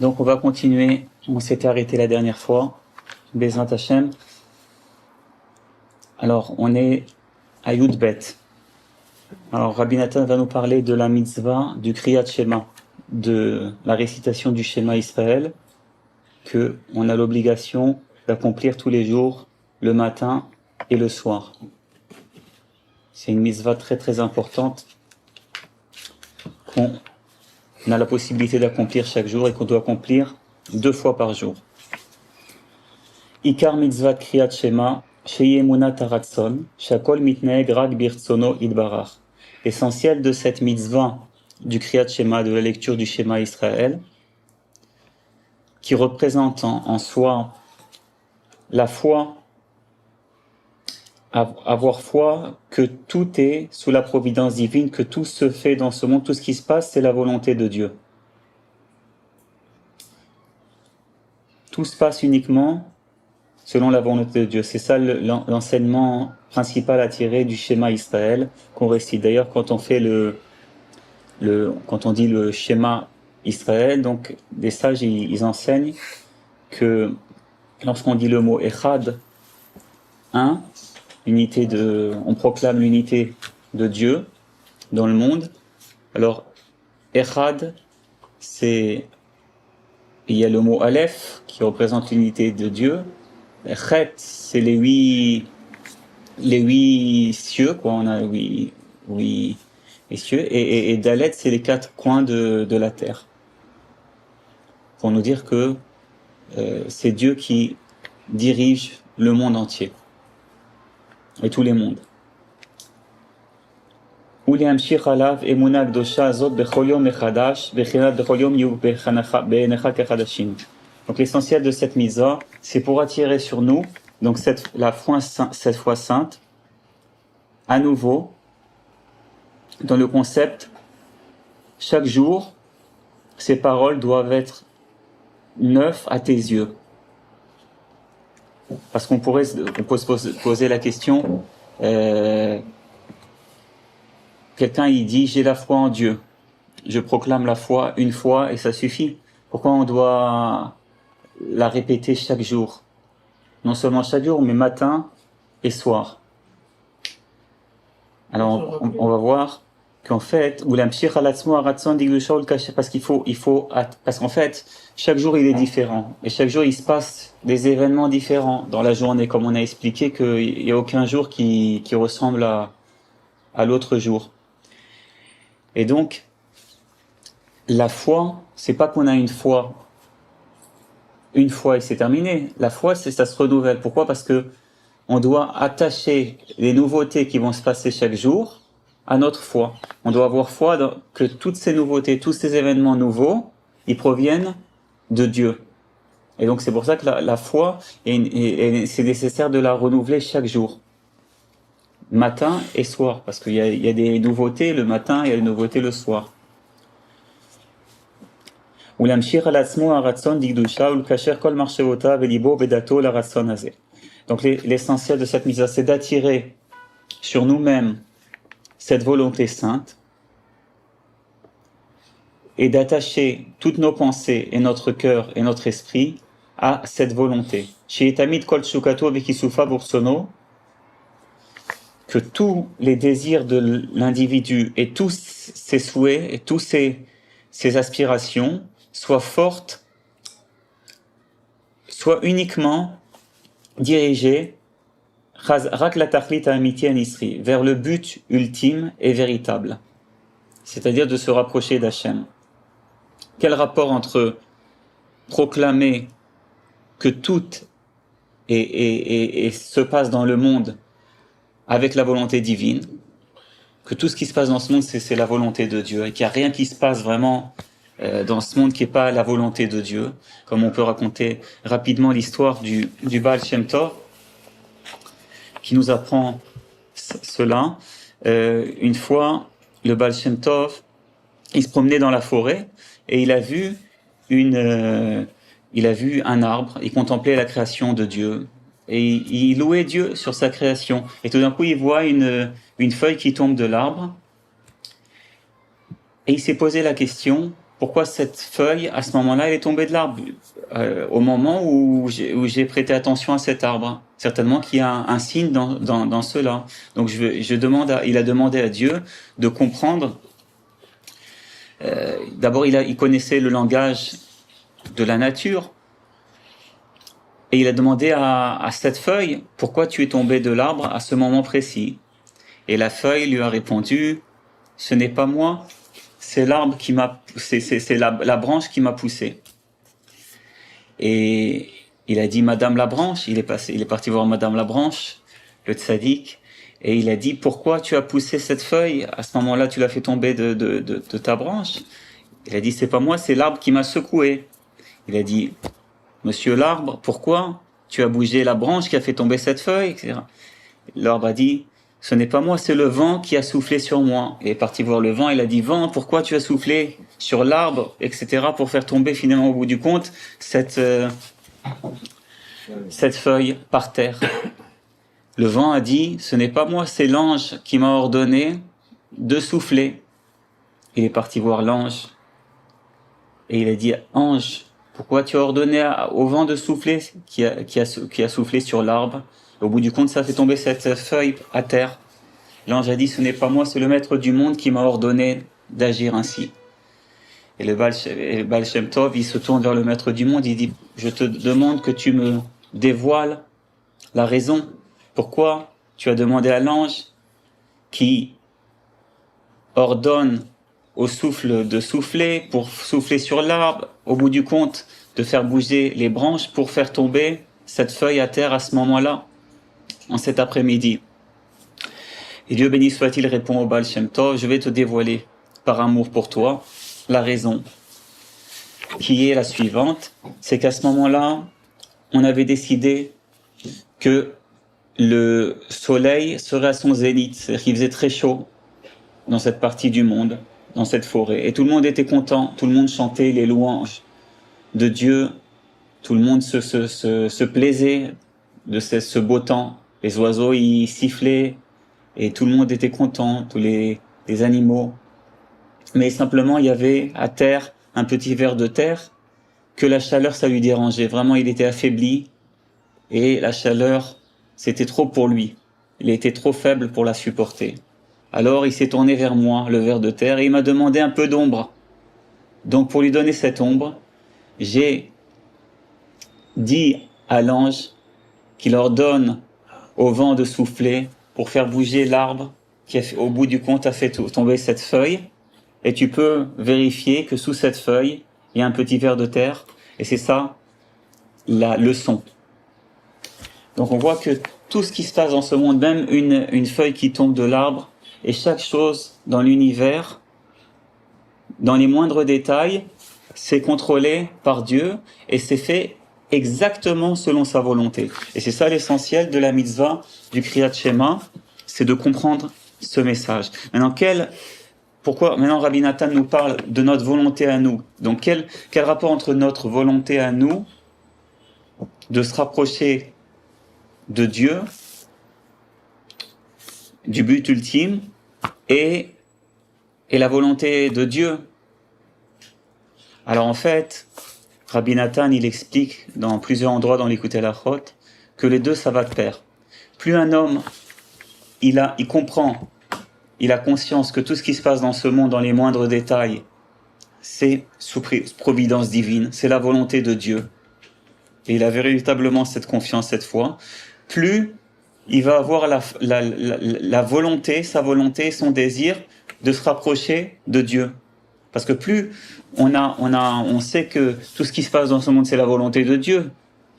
Donc on va continuer, on s'était arrêté la dernière fois, Bezrat Hashem. Alors on est à Yud Bet. Alors Rabbi Nathan va nous parler de la mitzvah du Kriyat Shema, de la récitation du Shema Israël, que on a l'obligation d'accomplir tous les jours, le matin et le soir. C'est une mitzvah très très importante qu'on a la possibilité d'accomplir chaque jour et qu'on doit accomplir 2 fois par jour. Ikar mitzvah Kriyat Shema, sheye emunat haratzon, shakol mitnaeg rak birtzono idbarach. L'essentiel de cette mitzvah du Kriyat Shema, de la lecture du Shema Israël, qui représente en soi la foi, avoir foi que tout est sous la providence divine, que tout se fait dans ce monde, tout ce qui se passe, c'est la volonté de Dieu. Tout se passe uniquement selon la volonté de Dieu. C'est ça l'enseignement principal à tirer du Shema Israël qu'on récite. D'ailleurs, quand on fait quand on dit le Shema Israël, donc des sages, ils enseignent que lorsqu'on dit le mot Echad, un, on proclame l'unité de Dieu dans le monde. Alors, Echad, il y a le mot Aleph qui représente l'unité de Dieu. Chet, c'est les huit cieux, quoi. On a huit cieux. Et Dalet, c'est les 4 coins de la terre. Pour nous dire que c'est Dieu qui dirige le monde entier. Et tous les mondes. Donc l'essentiel de cette mitzvah, c'est pour attirer sur nous, donc cette foi sainte, à nouveau, dans le concept, chaque jour, ces paroles doivent être neuves à tes yeux. Parce qu'on peut se poser la question, quelqu'un il dit j'ai la foi en Dieu, je proclame la foi une fois et ça suffit. Pourquoi on doit la répéter chaque jour? Non seulement chaque jour, mais matin et soir. Alors on va voir qu'en fait, parce qu'en fait, chaque jour il est différent et chaque jour il se passe des événements différents dans la journée, comme on a expliqué qu'il n'y a aucun jour qui ressemble à l'autre jour. Et donc, la foi, c'est pas qu'on a une foi et c'est terminé. La foi, ça se renouvelle. Pourquoi? Parce que on doit attacher les nouveautés qui vont se passer chaque jour à notre foi. On doit avoir foi que toutes ces nouveautés, tous ces événements nouveaux, ils proviennent de Dieu. Et donc c'est pour ça que la foi, c'est nécessaire de la renouveler chaque jour. Matin et soir, parce qu'il y a des nouveautés le matin, il y a des nouveautés le soir. Donc l'essentiel de cette mise, c'est d'attirer sur nous-mêmes cette volonté sainte et d'attacher toutes nos pensées et notre cœur et notre esprit à cette volonté. Que tous les désirs de l'individu et tous ses souhaits et tous ses aspirations soient fortes, soient uniquement dirigés vers le but ultime et véritable, c'est-à-dire de se rapprocher d'Hachem. Quel rapport entre proclamer que tout se passe dans le monde avec la volonté divine, que tout ce qui se passe dans ce monde, c'est la volonté de Dieu, et qu'il n'y a rien qui se passe vraiment dans ce monde qui n'est pas la volonté de Dieu, comme on peut raconter rapidement l'histoire du Baal Shem Tov, qui nous apprend cela. Une fois, le Baal Shem Tov, il se promenait dans la forêt, et il a vu un arbre, il contemplait la création de Dieu, et il louait Dieu sur sa création. Et tout d'un coup, il voit une feuille qui tombe de l'arbre, et il s'est posé la question, pourquoi cette feuille, à ce moment-là, elle est tombée de l'arbre au moment où j'ai prêté attention à cet arbre. Certainement qu'il y a un signe dans cela. Donc il a demandé à Dieu de comprendre. D'abord, il connaissait le langage de la nature. Et il a demandé à cette feuille, pourquoi tu es tombé de l'arbre à ce moment précis? Et la feuille lui a répondu, ce n'est pas moi, c'est l'arbre qui m'a, c'est la branche qui m'a poussé. Et il a dit, Madame la branche, il est parti voir Madame la branche, le tzaddik, et il a dit, pourquoi tu as poussé cette feuille? À ce moment-là, tu l'as fait tomber de ta branche. Il a dit, c'est pas moi, c'est l'arbre qui m'a secoué. Il a dit, Monsieur l'arbre, pourquoi tu as bougé la branche qui a fait tomber cette feuille, etc. L'arbre a dit, ce n'est pas moi, c'est le vent qui a soufflé sur moi. Il est parti voir le vent, il a dit, vent, pourquoi tu as soufflé sur l'arbre, etc., pour faire tomber finalement au bout du compte cette feuille par terre. Le vent a dit, ce n'est pas moi, c'est l'ange qui m'a ordonné de souffler. Il est parti voir l'ange et il a dit, ange, pourquoi tu as ordonné au vent de souffler qui a soufflé sur l'arbre? Au bout du compte, ça fait tomber cette feuille à terre. L'ange a dit, ce n'est pas moi, c'est le maître du monde qui m'a ordonné d'agir ainsi. Et le Baal Shem Tov, il se tourne vers le maître du monde, il dit, je te demande que tu me dévoiles la raison. Pourquoi tu as demandé à l'ange qui ordonne au souffle de souffler, pour souffler sur l'arbre, au bout du compte, de faire bouger les branches pour faire tomber cette feuille à terre à ce moment-là, en cet après-midi. Et Dieu béni soit-il répond au Baal Shem Tov, je vais te dévoiler, par amour pour toi, la raison, qui est la suivante, c'est qu'à ce moment-là, on avait décidé que le soleil serait à son zénith, c'est-à-dire qu'il faisait très chaud dans cette partie du monde, dans cette forêt. Et tout le monde était content, tout le monde chantait les louanges de Dieu, tout le monde se plaisait de ce beau temps. Les oiseaux y sifflaient et tout le monde était content, tous les animaux. Mais simplement, il y avait à terre un petit ver de terre que la chaleur, ça lui dérangeait. Vraiment, il était affaibli et la chaleur, c'était trop pour lui. Il était trop faible pour la supporter. Alors il s'est tourné vers moi, le ver de terre, et il m'a demandé un peu d'ombre. Donc pour lui donner cette ombre, j'ai dit à l'ange qu'il ordonne au vent de souffler pour faire bouger l'arbre qui, au bout du compte, a fait tomber cette feuille. Et tu peux vérifier que sous cette feuille, il y a un petit ver de terre, et c'est ça la leçon. Donc on voit que tout ce qui se passe dans ce monde, même une feuille qui tombe de l'arbre, et chaque chose dans l'univers, dans les moindres détails, c'est contrôlé par Dieu et c'est fait exactement selon sa volonté. Et c'est ça l'essentiel de la mitzvah du Kriyat Shema, c'est de comprendre ce message. Pourquoi maintenant Rabbi Nathan nous parle de notre volonté à nous? Donc quel rapport entre notre volonté à nous de se rapprocher de Dieu, du but ultime, et la volonté de Dieu? Alors en fait, Rabbi Nathan, il explique dans plusieurs endroits dans l'Écoute Halachot que les deux, ça va de pair. Plus un homme, il comprend, il a conscience que tout ce qui se passe dans ce monde, dans les moindres détails, c'est sous providence divine, c'est la volonté de Dieu. Et il a véritablement cette confiance cette fois. Plus il va avoir la volonté, sa volonté, son désir de se rapprocher de Dieu. Parce que plus on sait que tout ce qui se passe dans ce monde, c'est la volonté de Dieu.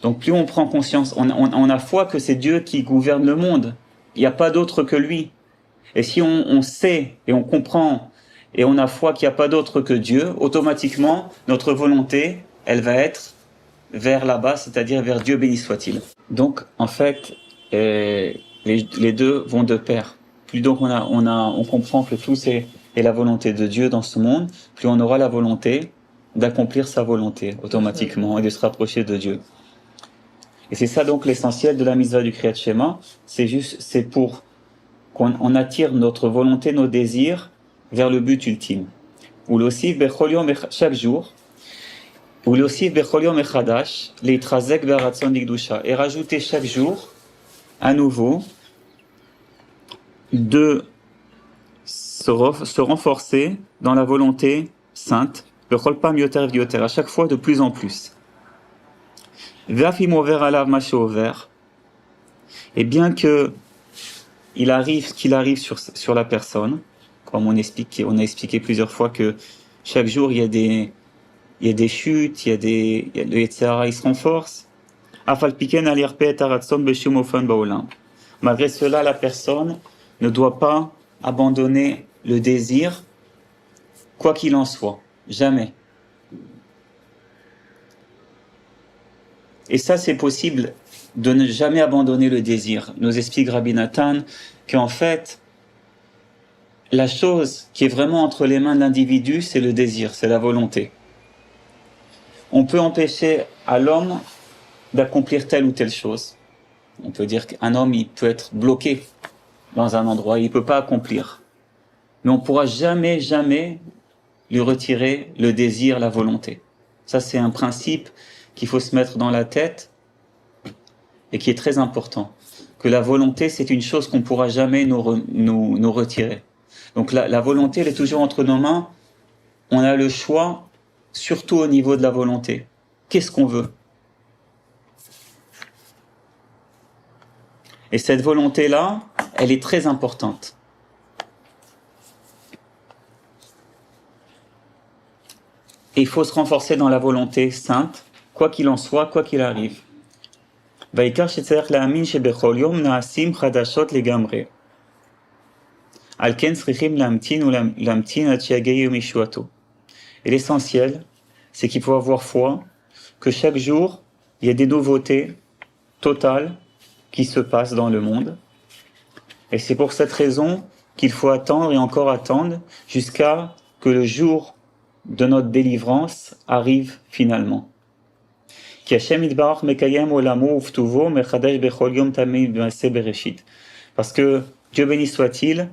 Donc plus on prend conscience, on a foi que c'est Dieu qui gouverne le monde. Il n'y a pas d'autre que lui. Et si on sait et on comprend et on a foi qu'il n'y a pas d'autre que Dieu, automatiquement, notre volonté, elle va être vers là-bas, c'est-à-dire vers Dieu béni soit-il. Donc, en fait, les deux vont de pair. Plus donc on comprend que tout est la volonté de Dieu dans ce monde, plus on aura la volonté d'accomplir sa volonté automatiquement et de se rapprocher de Dieu. Et c'est ça donc l'essentiel de la mitzvah du Kriyat Shema, c'est pour qu'on attire notre volonté, nos désirs vers le but ultime. ou l'osif bechol yom chaque jour, ou l'osif bechol yom echadash, leitrazek beratzon digdusha, et rajouter chaque jour, à nouveau, de se renforcer dans la volonté sainte, bechol pam yoter v'yoter, à chaque fois de plus en plus. V'afim over alav ma she'over, et bien que ce qu'il arrive sur la personne, comme on a expliqué plusieurs fois que chaque jour il y a des chutes, le Yetzer Hara il se renforce. Malgré cela, la personne ne doit pas abandonner le désir, quoi qu'il en soit, jamais. Et ça, c'est possible de ne jamais abandonner le désir. Nous explique Rabbi Nathan qu'en fait, la chose qui est vraiment entre les mains de l'individu, c'est le désir, c'est la volonté. On peut empêcher à l'homme d'accomplir telle ou telle chose. On peut dire qu'un homme, il peut être bloqué dans un endroit, il ne peut pas accomplir. Mais on ne pourra jamais, jamais lui retirer le désir, la volonté. Ça, c'est un principe qu'il faut se mettre dans la tête et qui est très important. Que la volonté, c'est une chose qu'on ne pourra jamais nous retirer. Donc la volonté, elle est toujours entre nos mains. On a le choix, surtout au niveau de la volonté. Qu'est-ce qu'on veut ? Et cette volonté-là, elle est très importante. Et il faut se renforcer dans la volonté sainte, quoi qu'il en soit, quoi qu'il arrive. Et l'essentiel, c'est qu'il faut avoir foi que chaque jour, il y a des nouveautés totales qui se passent dans le monde. Et c'est pour cette raison qu'il faut attendre et encore attendre jusqu'à que le jour de notre délivrance arrive finalement. Parce que Dieu béni soit-il,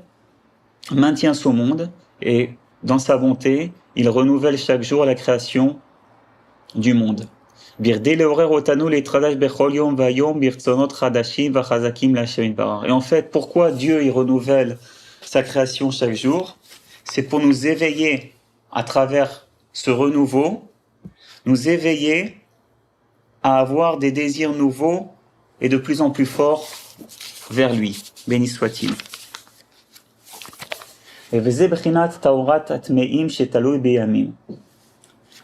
maintient son monde et dans sa bonté, il renouvelle chaque jour la création du monde. Et en fait, pourquoi Dieu il renouvelle sa création chaque jour? C'est pour nous éveiller à travers ce renouveau, nous éveiller à avoir des désirs nouveaux et de plus en plus forts vers lui. Béni soit-il. Et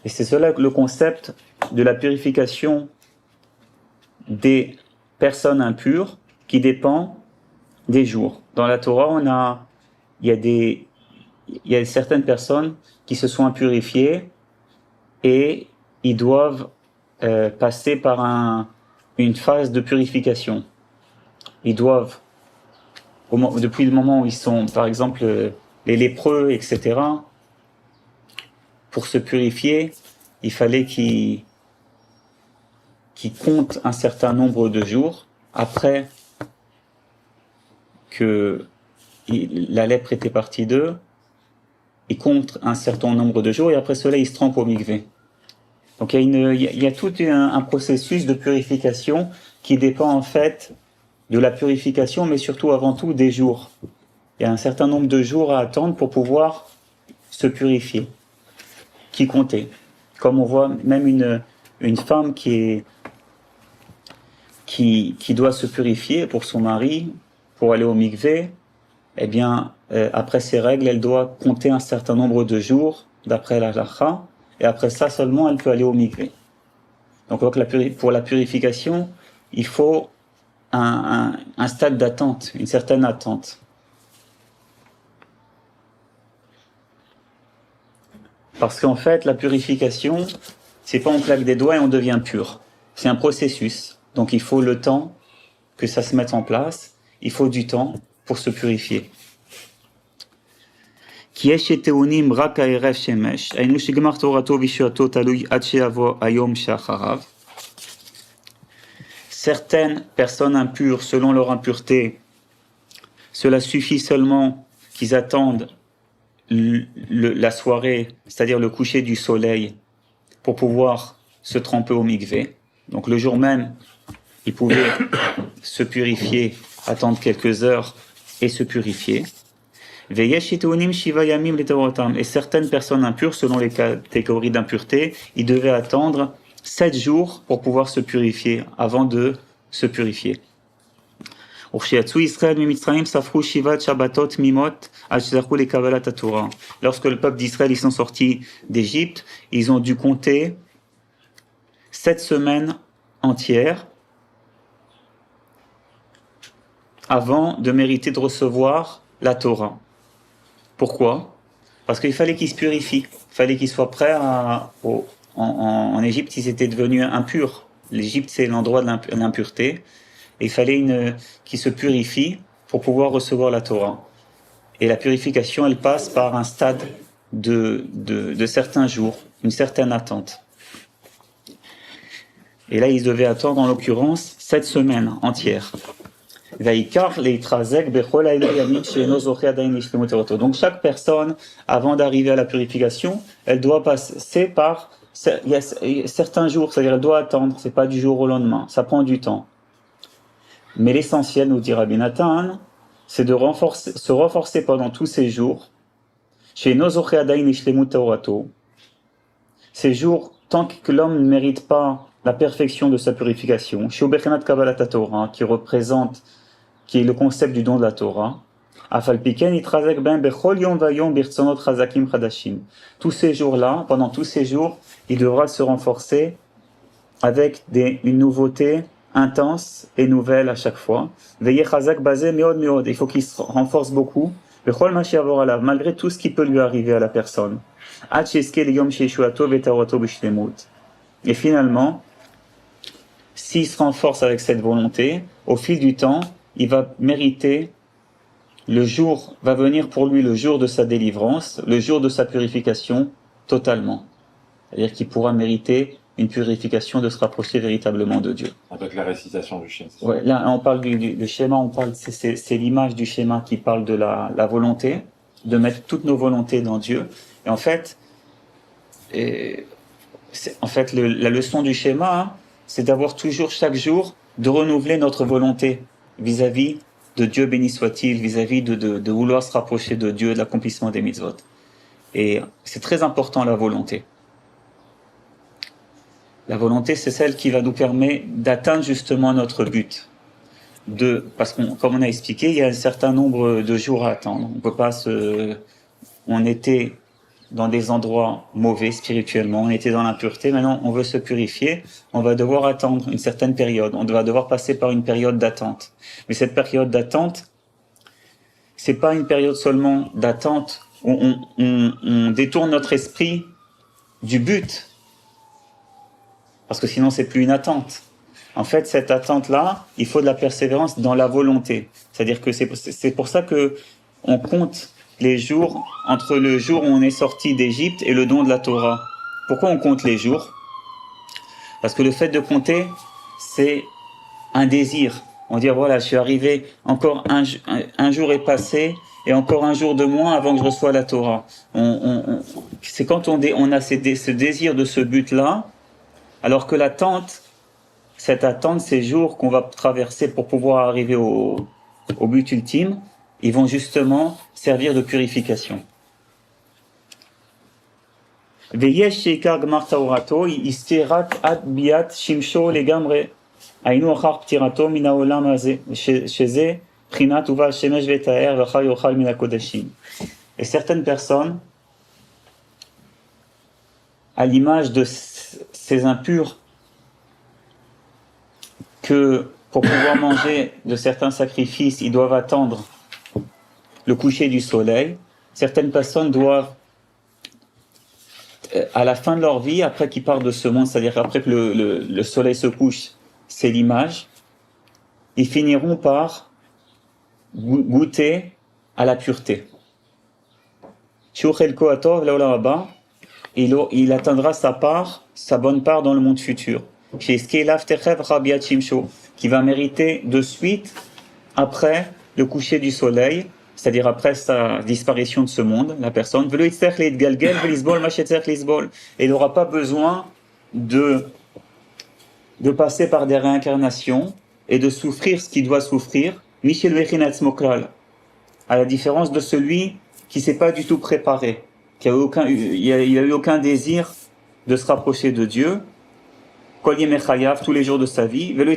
c'est cela le concept de la purification des personnes impures qui dépend des jours. Dans la Torah, il y a certaines personnes qui se sont impurifiées et ils doivent passer par une phase de purification. Ils doivent, depuis le moment où ils sont, par exemple, les lépreux, etc., pour se purifier, il fallait qu'ils comptent un certain nombre de jours après que la lèpre était partie d'eux. Ils comptent un certain nombre de jours et après cela, ils se trempent au mikvé. Donc il y a tout un processus de purification qui dépend en fait de la purification, mais surtout avant tout des jours. Il y a un certain nombre de jours à attendre pour pouvoir se purifier, qui comptait. Comme on voit même une femme qui doit se purifier pour son mari, pour aller au mikvé, eh bien, après ses règles, elle doit compter un certain nombre de jours, d'après la halakha, et après ça seulement, elle peut aller au mikvé. Donc, pour la purification, il faut un stade d'attente, une certaine attente. Parce qu'en fait, la purification, c'est pas on claque des doigts et on devient pur. C'est un processus. Donc, il faut le temps que ça se mette en place. Il faut du temps pour se purifier. Certaines personnes impures, selon leur impureté, cela suffit seulement qu'ils attendent la soirée, c'est-à-dire le coucher du soleil, pour pouvoir se tremper au mikvé. Donc le jour même, il pouvait se purifier, attendre quelques heures et se purifier. Et certaines personnes impures, selon les catégories d'impureté, ils devaient attendre 7 jours pour pouvoir se purifier, avant de se purifier. Lorsque le peuple d'Israël ils sont sortis d'Égypte, ils ont dû compter 7 semaines entières avant de mériter de recevoir la Torah. Pourquoi? Parce qu'il fallait qu'ils se purifient, il fallait qu'ils soient prêts en Égypte, ils étaient devenus impurs. L'Égypte, c'est l'endroit de l'impureté. Et il fallait qu'ils se purifient pour pouvoir recevoir la Torah. Et la purification, elle passe par un stade de certains jours, une certaine attente. Et là, ils devaient attendre, en l'occurrence, 7 semaines entières. Donc chaque personne, avant d'arriver à la purification, elle doit passer par certains jours, c'est-à-dire elle doit attendre, c'est pas du jour au lendemain, ça prend du temps. Mais l'essentiel, nous dit Rabbi Nathan, c'est de se renforcer pendant tous ces jours. Chez ces jours, tant que l'homme ne mérite pas la perfection de sa purification, chez Obechanat Kabbalat Torah, qui est le concept du don de la Torah, tous ces jours-là, pendant tous ces jours, il devra se renforcer avec une nouveauté intense et nouvelle à chaque fois. Il faut qu'il se renforce beaucoup, malgré tout ce qui peut lui arriver à la personne. Et finalement, s'il se renforce avec cette volonté, au fil du temps, il va mériter va venir pour lui le jour de sa délivrance, le jour de sa purification totalement. C'est-à-dire qu'il pourra mériter une purification, de se rapprocher véritablement de Dieu. Avec la récitation du schéma. Ouais, là, on parle du schéma, c'est l'image du schéma qui parle de la volonté, de mettre toutes nos volontés dans Dieu. Et en fait, la leçon du schéma, c'est d'avoir toujours, chaque jour, de renouveler notre volonté vis-à-vis de Dieu béni soit-il, vis-à-vis de vouloir se rapprocher de Dieu, de l'accomplissement des mitzvot. Et c'est très important, la volonté. La volonté, c'est celle qui va nous permettre d'atteindre justement notre but. Parce que, comme on a expliqué, il y a un certain nombre de jours à attendre. On peut pas on était dans des endroits mauvais spirituellement, on était dans l'impureté, maintenant on veut se purifier, on va devoir attendre une certaine période, on va devoir passer par une période d'attente. Mais cette période d'attente, c'est pas une période seulement d'attente où on détourne notre esprit du but, parce que sinon c'est plus une attente. En fait, cette attente-là, il faut de la persévérance dans la volonté. C'est-à-dire que c'est pour ça que on compte les jours entre le jour où on est sorti d'Égypte et le don de la Torah. Pourquoi on compte les jours? Parce que le fait de compter, c'est un désir. On dit, voilà, je suis arrivé, encore un jour est passé, et encore un jour de moins avant que je reçoive la Torah. C'est quand on a ce désir de ce but-là, alors que cette attente, ces jours qu'on va traverser pour pouvoir arriver au but ultime, ils vont justement servir de purification. ויש שעיקר גמר טהרתו יסתיר רק עד ביאת שמשו לגמרי, היינו אחר פטירתו מן העולם הזה, שזה בחינת ובעל שמש וטהר ואחר יאכל מן הקודשים. Et certaines personnes, à l'image de ces impurs, que pour pouvoir manger de certains sacrifices, ils doivent attendre le coucher du soleil. Certaines personnes doivent, à la fin de leur vie, après qu'ils partent de ce monde, c'est-à-dire après que le soleil se couche, c'est l'image, ils finiront par goûter à la pureté. Il atteindra sa bonne part dans le monde futur. Qui va mériter de suite, après le coucher du soleil, c'est-à-dire après sa disparition de ce monde, la personne, et il n'aura pas besoin de passer par des réincarnations et de souffrir ce qu'il doit souffrir, à la différence de celui qui ne s'est pas du tout préparé, qui a eu aucun désir de se rapprocher de Dieu, tous les jours de sa vie, et il ne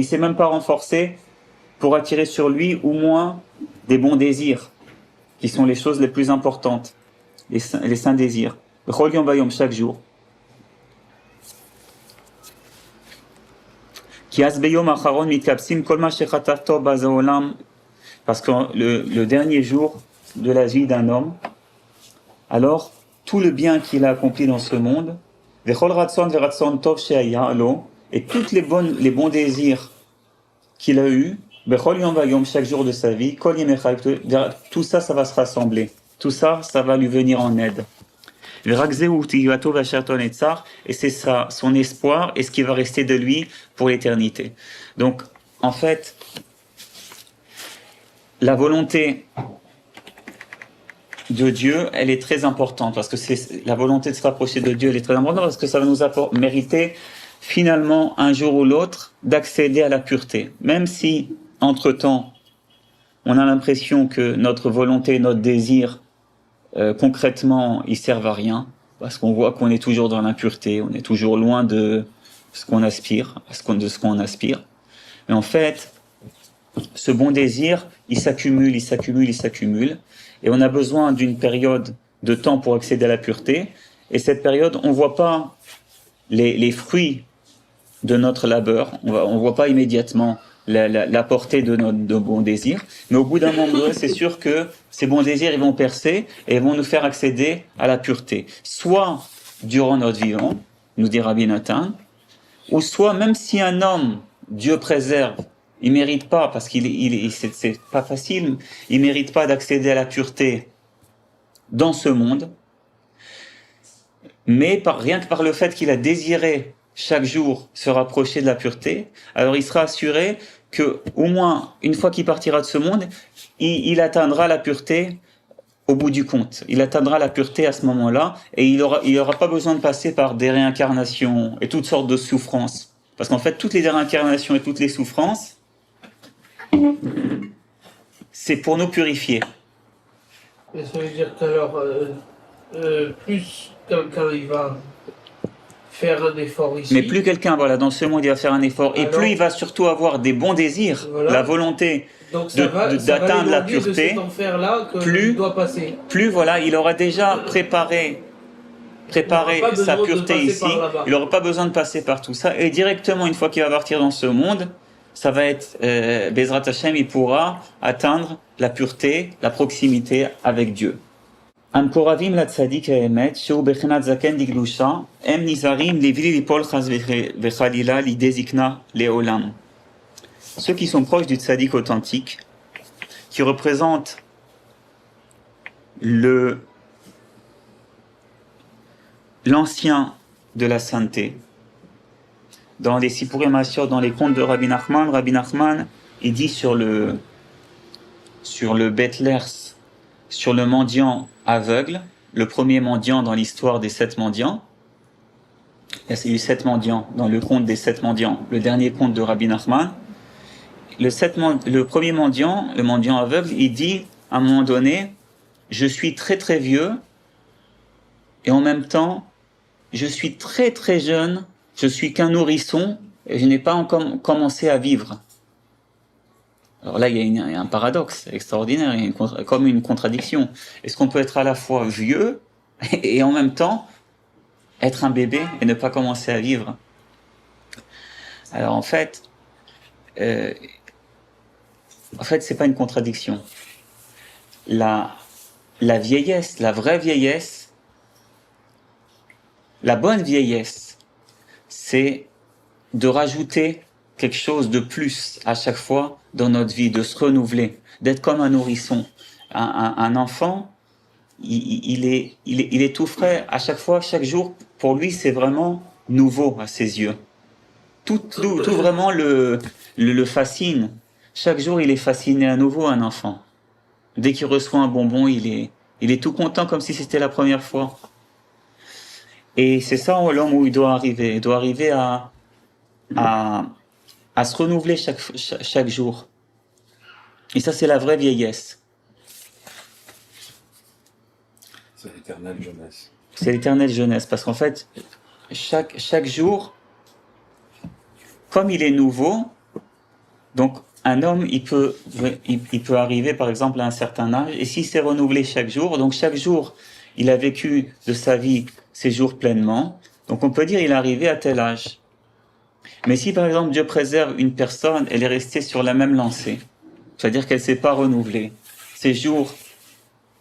s'est même pas renforcé pour attirer sur lui au moins des bons désirs, qui sont les choses les plus importantes, les saints désirs. Chaque jour. Parce que le dernier jour de la vie d'un homme, alors tout le bien qu'il a accompli dans ce monde, et tous les bons désirs qu'il a eus, chaque jour de sa vie, tout ça, ça va se rassembler. Tout ça, ça va lui venir en aide. Et c'est ça, son espoir et ce qui va rester de lui pour l'éternité. Donc, en fait, la volonté de Dieu, elle est très importante, parce que c'est la volonté de se rapprocher de Dieu, elle est très importante, parce que ça va nous mériter finalement, un jour ou l'autre, d'accéder à la pureté. Même si, entre-temps, on a l'impression que notre volonté, notre désir, concrètement, ils servent à rien, parce qu'on voit qu'on est toujours dans l'impureté, on est toujours loin de ce qu'on aspire, de ce qu'on aspire. Mais en fait, ce bon désir, il s'accumule, et on a besoin d'une période de temps pour accéder à la pureté, et cette période, on voit pas les fruits de notre labeur, on voit pas immédiatement la portée de nos bons désirs, mais au bout d'un moment, c'est sûr que ces bons désirs, ils vont percer et ils vont nous faire accéder à la pureté. Soit durant notre vivant, nous dit Rabbi Nathan, ou soit même si un homme, Dieu préserve, il mérite pas, parce c'est pas facile, il mérite pas d'accéder à la pureté dans ce monde, mais rien que par le fait qu'il a désiré chaque jour se rapprocher de la pureté, alors il sera assuré que, au moins, une fois qu'il partira de ce monde, il atteindra la pureté au bout du compte. Il atteindra la pureté à ce moment-là, et il aura pas besoin de passer par des réincarnations et toutes sortes de souffrances. Parce qu'en fait, toutes les réincarnations et toutes les souffrances, c'est pour nous purifier. Et ça veut dire qu'alors, plus quelqu'un il va faire un effort ici. Mais plus quelqu'un, dans ce monde, il va faire un effort, et plus il va surtout avoir des bons désirs, la volonté d'atteindre la pureté, plus il aura déjà préparé sa pureté ici, il n'aura pas besoin de passer par tout ça, et directement, une fois qu'il va partir dans ce monde, ça va être, Bezrat Hashem, il pourra atteindre la pureté, la proximité avec Dieu. המקורבים לצדיק האמת, שהוא בחינת זקן דגלושה, הם נזהרים לבלי ליפול חס וחלילה לידי זקנה לעולם. Ceux qui sont proches du tzaddik authentique, qui représentent l'ancien de la sainteté, dans les Sipurim Asiot, dans les contes de Rabbi Nachman, il dit sur le Beth-Lers, sur le mendiant aveugle, le premier mendiant dans l'histoire des 7 mendiants. Il y a eu 7 mendiants dans le conte des 7 mendiants, le dernier conte de Rabbi Nachman. Le premier mendiant, le mendiant aveugle, il dit à un moment donné, je suis très très vieux et en même temps, je suis très très jeune, je suis qu'un nourrisson et je n'ai pas encore commencé à vivre. Alors là, il y a un paradoxe extraordinaire, il y a comme une contradiction. Est-ce qu'on peut être à la fois vieux et en même temps être un bébé et ne pas commencer à vivre? Alors en fait, c'est pas une contradiction. La vieillesse, la vraie vieillesse, la bonne vieillesse, c'est de rajouter quelque chose de plus à chaque fois dans notre vie, de se renouveler, d'être comme un nourrisson. Un enfant, il est tout frais à chaque fois, chaque jour. Pour lui, c'est vraiment nouveau à ses yeux. Tout vraiment le fascine. Chaque jour, il est fasciné à nouveau, un enfant. Dès qu'il reçoit un bonbon, il est tout content comme si c'était la première fois. Et c'est ça l'homme où il doit arriver. Il doit arriver à, à se renouveler chaque jour. Et ça, c'est la vraie vieillesse. C'est l'éternelle jeunesse. C'est l'éternelle jeunesse. Parce qu'en fait, chaque jour, comme il est nouveau, donc un homme, il peut arriver par exemple à un certain âge, et s'il s'est renouvelé chaque jour, donc chaque jour, il a vécu de sa vie ses jours pleinement, donc on peut dire il est arrivé à tel âge. Mais si par exemple Dieu préserve une personne, elle est restée sur la même lancée, c'est-à-dire qu'elle ne s'est pas renouvelée. Ces jours,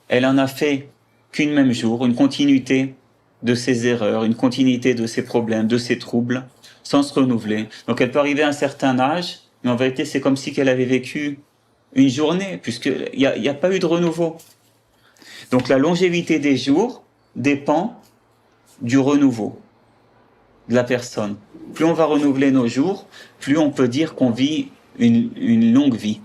elle en a fait qu'une même jour, une continuité de ses erreurs, une continuité de ses problèmes, de ses troubles, sans se renouveler. Donc elle peut arriver à un certain âge, mais en vérité c'est comme si qu'elle avait vécu une journée, puisqu'il n'y a pas eu de renouveau. Donc la longévité des jours dépend du renouveau de la personne. Plus on va renouveler nos jours, plus on peut dire qu'on vit une longue vie.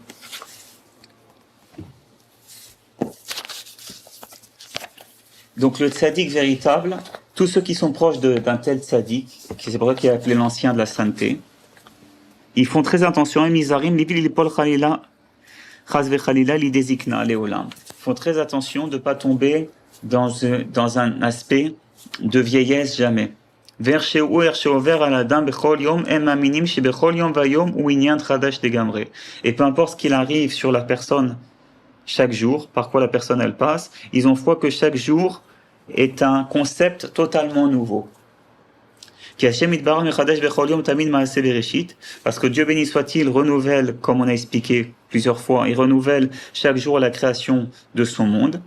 Donc le tzaddik véritable, tous ceux qui sont proches d'un tel tzaddik, c'est pour ça qu'il est appelé l'ancien de la sainteté, ils font très attention. Ils font très attention de ne pas tomber dans un aspect de vieillesse jamais. Et peu importe ce qu'il arrive sur la personne chaque jour, par quoi la personne elle passe, ils ont foi que chaque jour est un concept totalement nouveau. Parce que Dieu béni soit-il renouvelle, comme on a expliqué plusieurs fois, il renouvelle chaque jour la création de son monde.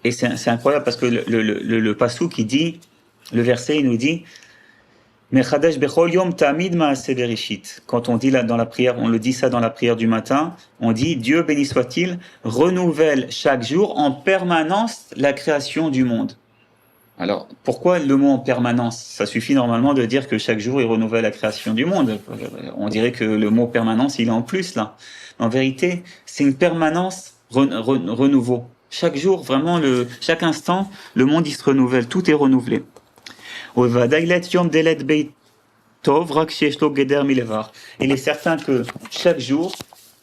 Et c'est incroyable parce que le passouk qui dit, le verset il nous dit, quand on dit là dans la prière, on le dit ça dans la prière du matin, on dit Dieu béni soit-il renouvelle chaque jour en permanence la création du monde. Alors, pourquoi le mot en permanence? Ça suffit normalement de dire que chaque jour, il renouvelle la création du monde. On dirait que le mot permanence, il est en plus, là. En vérité, c'est une permanence renouveau. Chaque jour, vraiment, chaque instant, le monde, il se renouvelle. Tout est renouvelé. Il est certain que chaque jour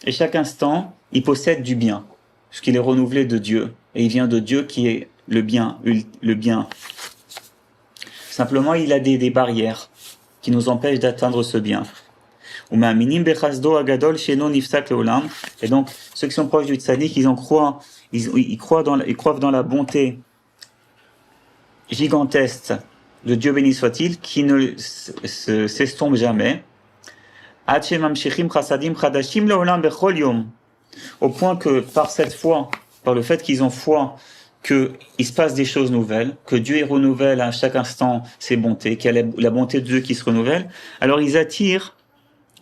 et chaque instant, il possède du bien. Parce qu'il est renouvelé de Dieu. Et il vient de Dieu qui est le bien. Simplement, il a des barrières qui nous empêchent d'atteindre ce bien. Et donc, ceux qui sont proches du tzaddik, ils croient dans la bonté gigantesque de Dieu béni soit-il, qui ne s'estompe jamais. Au point que par cette foi, par le fait qu'ils ont foi, qu'il se passe des choses nouvelles, que Dieu renouvelle à chaque instant ses bontés, qu'il y a la bonté de Dieu qui se renouvelle, alors ils attirent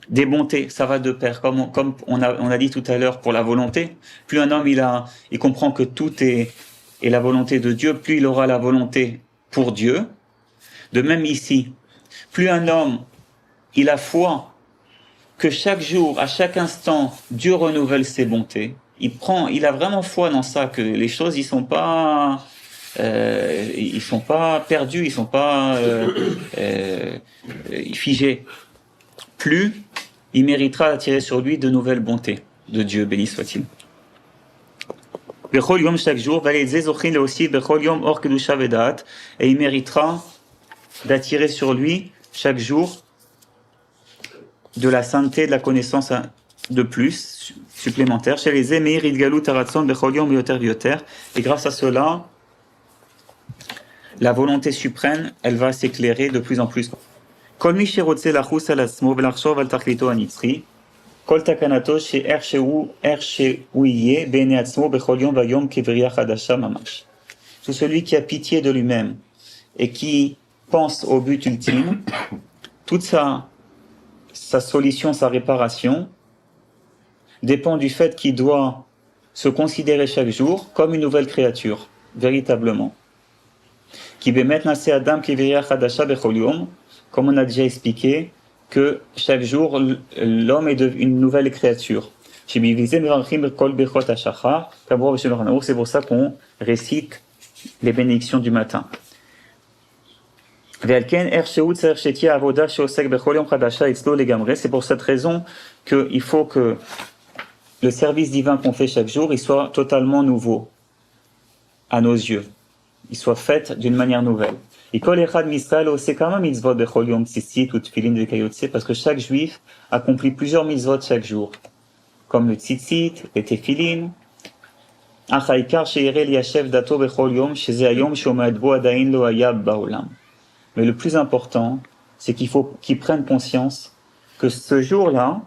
des bontés, ça va de pair, comme on a dit tout à l'heure pour la volonté. Plus un homme il comprend que tout est la volonté de Dieu, plus il aura la volonté pour Dieu. De même ici, plus un homme il a foi que chaque jour, à chaque instant, Dieu renouvelle ses bontés. Il a vraiment foi dans ça, que les choses, ils sont pas perdus, ils sont pas figés. Plus, il méritera d'attirer sur lui de nouvelles bontés de Dieu, béni soit-il. Bechol yom chaque jour, aussi bechol yom or kedusha vedat, et il méritera d'attirer sur lui chaque jour de la sainteté, de la connaissance de plus, supplémentaire. Chez les Émeir, Idgalut, Taratson, Becholion, Bioter, Bioter. Et grâce à cela, la volonté suprême, elle va s'éclairer de plus en plus. Kol mi shirotze lachus al asmo, velachshov al tachlito anitzri, kol takanato she'er she'u yeh be'nei atzmo bechol yom vayom kivriya chadasha mamash. Tout celui qui a pitié de lui-même et qui pense au but ultime, toute sa solution, sa réparation, dépend du fait qu'il doit se considérer chaque jour comme une nouvelle créature, véritablement. Qui Adam comme on a déjà expliqué, que chaque jour, l'homme est une nouvelle créature. C'est pour ça qu'on récite les bénédictions du matin. C'est pour cette raison qu'il faut que le service divin qu'on fait chaque jour, il soit totalement nouveau à nos yeux. Il soit fait d'une manière nouvelle. Parce que chaque juif accomplit plusieurs mitzvot chaque jour, comme le tzitzit, les tefilin. Mais le plus important, c'est qu'il faut qu'il prenne conscience que ce jour-là,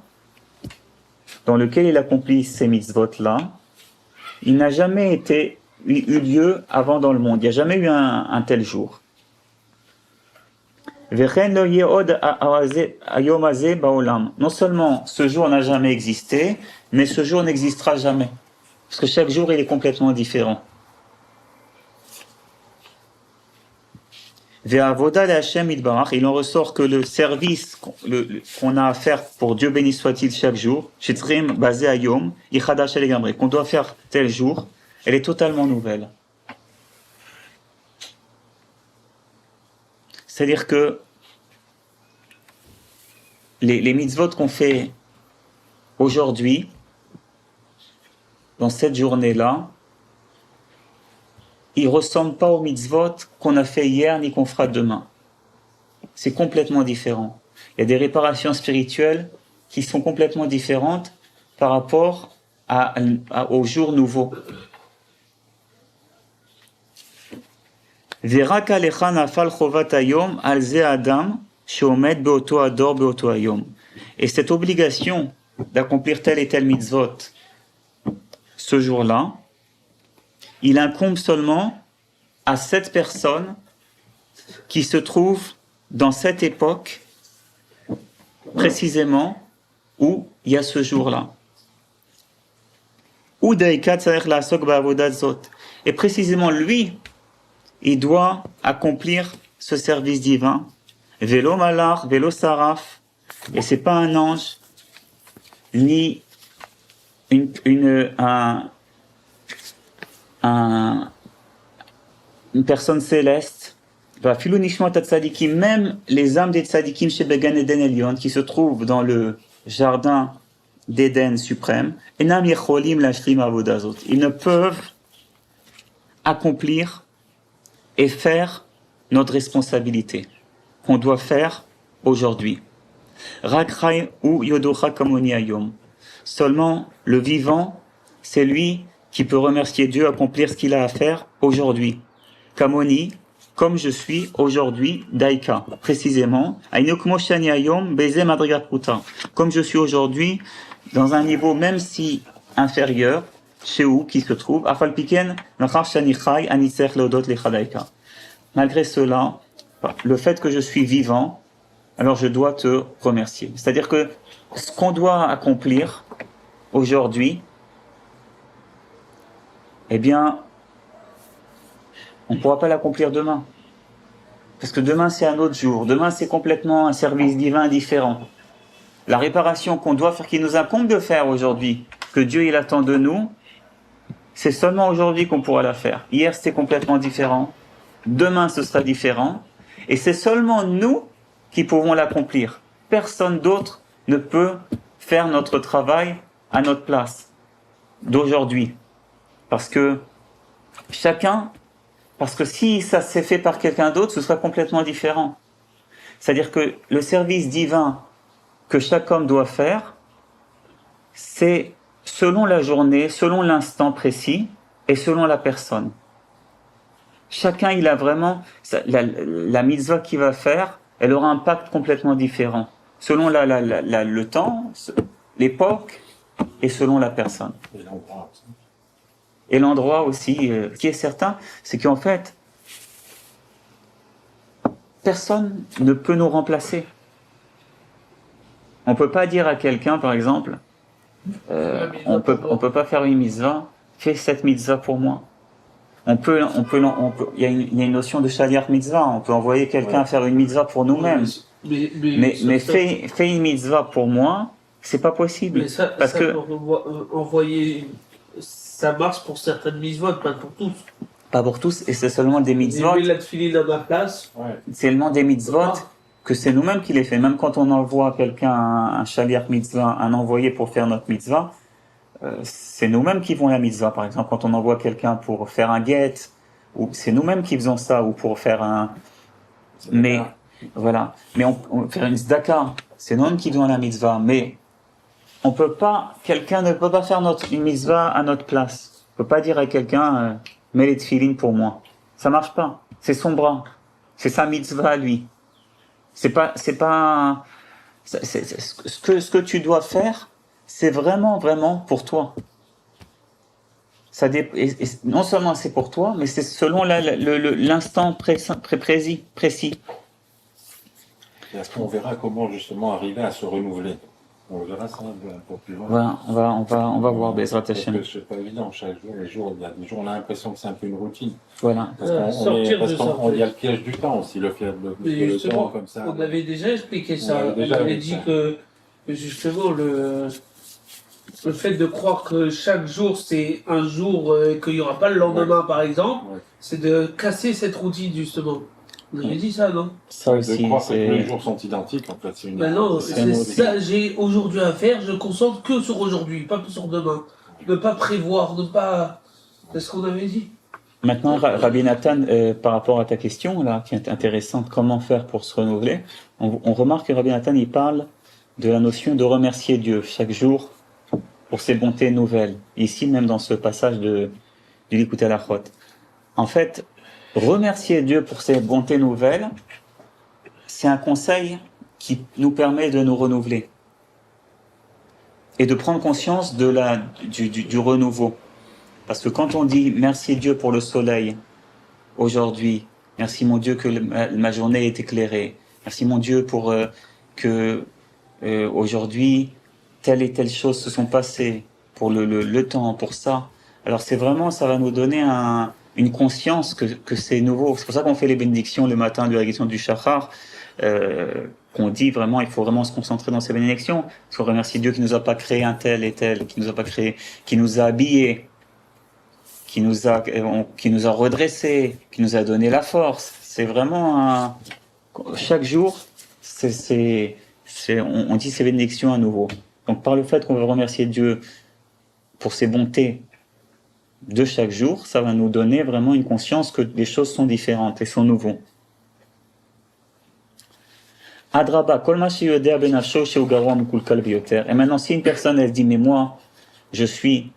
dans lequel il accomplit ces mitzvot-là, il n'a jamais eu lieu avant dans le monde. Il n'y a jamais eu un tel jour. Non seulement ce jour n'a jamais existé, mais ce jour n'existera jamais. Parce que chaque jour, il est complètement différent. Il en ressort que le service qu'on a à faire pour Dieu béni soit-il chaque jour, qu'on doit faire tel jour, elle est totalement nouvelle. C'est-à-dire que les mitzvot qu'on fait aujourd'hui, dans cette journée-là, ils ne ressemblent pas aux mitzvot qu'on a fait hier ni qu'on fera demain. C'est complètement différent. Il y a des réparations spirituelles qui sont complètement différentes par rapport au jour nouveau. Et cette obligation d'accomplir tel et tel mitzvot ce jour-là, il incombe seulement à cette personne qui se trouve dans cette époque précisément où il y a ce jour-là. Et précisément lui, il doit accomplir ce service divin. Vélo malar, vélo saraf, et c'est pas un ange, ni une personne céleste. Même les âmes des tzadikim chez Began Eden Elion, qui se trouvent dans le jardin d'Éden suprême, ils ne peuvent accomplir et faire notre responsabilité qu'on doit faire aujourd'hui. Seulement le vivant, c'est lui qui peut remercier Dieu, accomplir ce qu'il a à faire aujourd'hui. Kamoni, comme je suis aujourd'hui, Daika, précisément, comme je suis aujourd'hui, dans un niveau même si inférieur, chez où qui se trouve, malgré cela, le fait que je suis vivant, alors je dois te remercier. C'est-à-dire que ce qu'on doit accomplir aujourd'hui, eh bien, on ne pourra pas l'accomplir demain. Parce que demain, c'est un autre jour. Demain, c'est complètement un service divin différent. La réparation qu'on doit faire, qui nous incombe de faire aujourd'hui, que Dieu il attend de nous, c'est seulement aujourd'hui qu'on pourra la faire. Hier, c'était complètement différent. Demain, ce sera différent. Et c'est seulement nous qui pouvons l'accomplir. Personne d'autre ne peut faire notre travail à notre place d'aujourd'hui. Parce que si ça s'est fait par quelqu'un d'autre, ce sera complètement différent. C'est-à-dire que le service divin que chaque homme doit faire, c'est selon la journée, selon l'instant précis et selon la personne. Chacun, il a vraiment la mitzvah qu'il va faire, elle aura un impact complètement différent, selon le temps, l'époque et selon la personne. Et l'endroit aussi, ce qui est certain, c'est qu'en fait, personne ne peut nous remplacer. On peut pas dire à quelqu'un, par exemple, on peut pas faire une mitzvah, fais cette mitzvah pour moi. Il y a une notion de shaliach mitzvah, on peut envoyer quelqu'un faire une mitzvah pour nous-mêmes. Mais fais une mitzvah pour moi, c'est pas possible. Mais ça, Parce ça que, pour envoyer, ça marche pour certaines mitzvot, pas pour tous. pas pour tous, et c'est seulement des J'ai mitzvot, mis la tefilin à ma place. Ouais. c'est seulement des mitzvot Ah. que c'est nous-mêmes qui les fait. Même quand on envoie quelqu'un, un shaliach mitzvah, un envoyé pour faire notre mitzvah, c'est nous-mêmes qui font la mitzvah. Par exemple, quand on envoie quelqu'un pour faire un get, ou c'est nous-mêmes qui faisons ça, ou pour faire un, C'est mais, d'accord. voilà. Mais on faire une tzedaka, c'est nous-mêmes qui faisons la mitzvah. Mais on peut pas, quelqu'un ne peut pas faire une mitzvah à notre place. On peut pas dire à quelqu'un, mets les tefilines pour moi. Ça marche pas. C'est son bras. C'est sa mitzvah à lui. C'est pas, ce que tu dois faire, c'est vraiment pour toi. Non seulement c'est pour toi, mais c'est selon l'instant précis. Et est-ce qu'on verra comment justement arriver à se renouveler? On verra ça pour plus loin. Voilà, on va voir Bezrat Parce Hashem. que c'est pas évident, chaque jour, il y a des jours, on a l'impression que c'est un peu une routine. Voilà. Parce qu'il y a le piège du temps aussi, le Mais justement, temps comme ça. on avait déjà expliqué ça. On avait déjà On avait vu dit ça. que justement le fait de croire que chaque jour c'est un jour, qu'il n'y aura pas le lendemain par exemple, Ouais. c'est de casser cette routine justement. Vous avez dit ça, non? Ça De aussi, croire que tous les c'est, jours sont identiques, en fait, c'est une. Ben non, c'est c'est un ça, j'ai aujourd'hui à faire, je concentre que sur aujourd'hui, pas que sur demain. Ne pas prévoir, ne pas... C'est ce qu'on avait dit. Maintenant, Rabbi Nathan, par rapport à ta question, là, qui est intéressante, comment faire pour se renouveler, on remarque que Rabbi Nathan, il parle de la notion de remercier Dieu chaque jour pour ses bontés nouvelles. Ici, même dans ce passage du Likutei Halachot. En fait, remercier Dieu pour ses bontés nouvelles, c'est un conseil qui nous permet de nous renouveler et de prendre conscience du renouveau. Parce que quand on dit merci Dieu pour le soleil aujourd'hui, merci mon Dieu que ma journée est éclairée, merci mon Dieu pour que aujourd'hui telle et telle chose se sont passées, pour le temps, pour ça. Alors c'est vraiment, ça va nous donner une conscience que c'est nouveau. C'est pour ça qu'on fait les bénédictions le matin de la question du Shachar, qu'on dit vraiment, il faut vraiment se concentrer dans ces bénédictions. Il faut remercier Dieu qui nous a pas créé un tel et tel, qui nous a pas créé, qui nous a habillés, qui nous a redressés, qui nous a donné la force. C'est vraiment chaque jour, on dit ces bénédictions à nouveau. Donc par le fait qu'on veut remercier Dieu pour ses bontés de chaque jour, ça va nous donner vraiment une conscience que les choses sont différentes et sont nouveaux. Adraba, kol ma sheyodea benafsho sheu garua mikulkal biyoter. Et maintenant, si une personne elle dit mais moi, je suis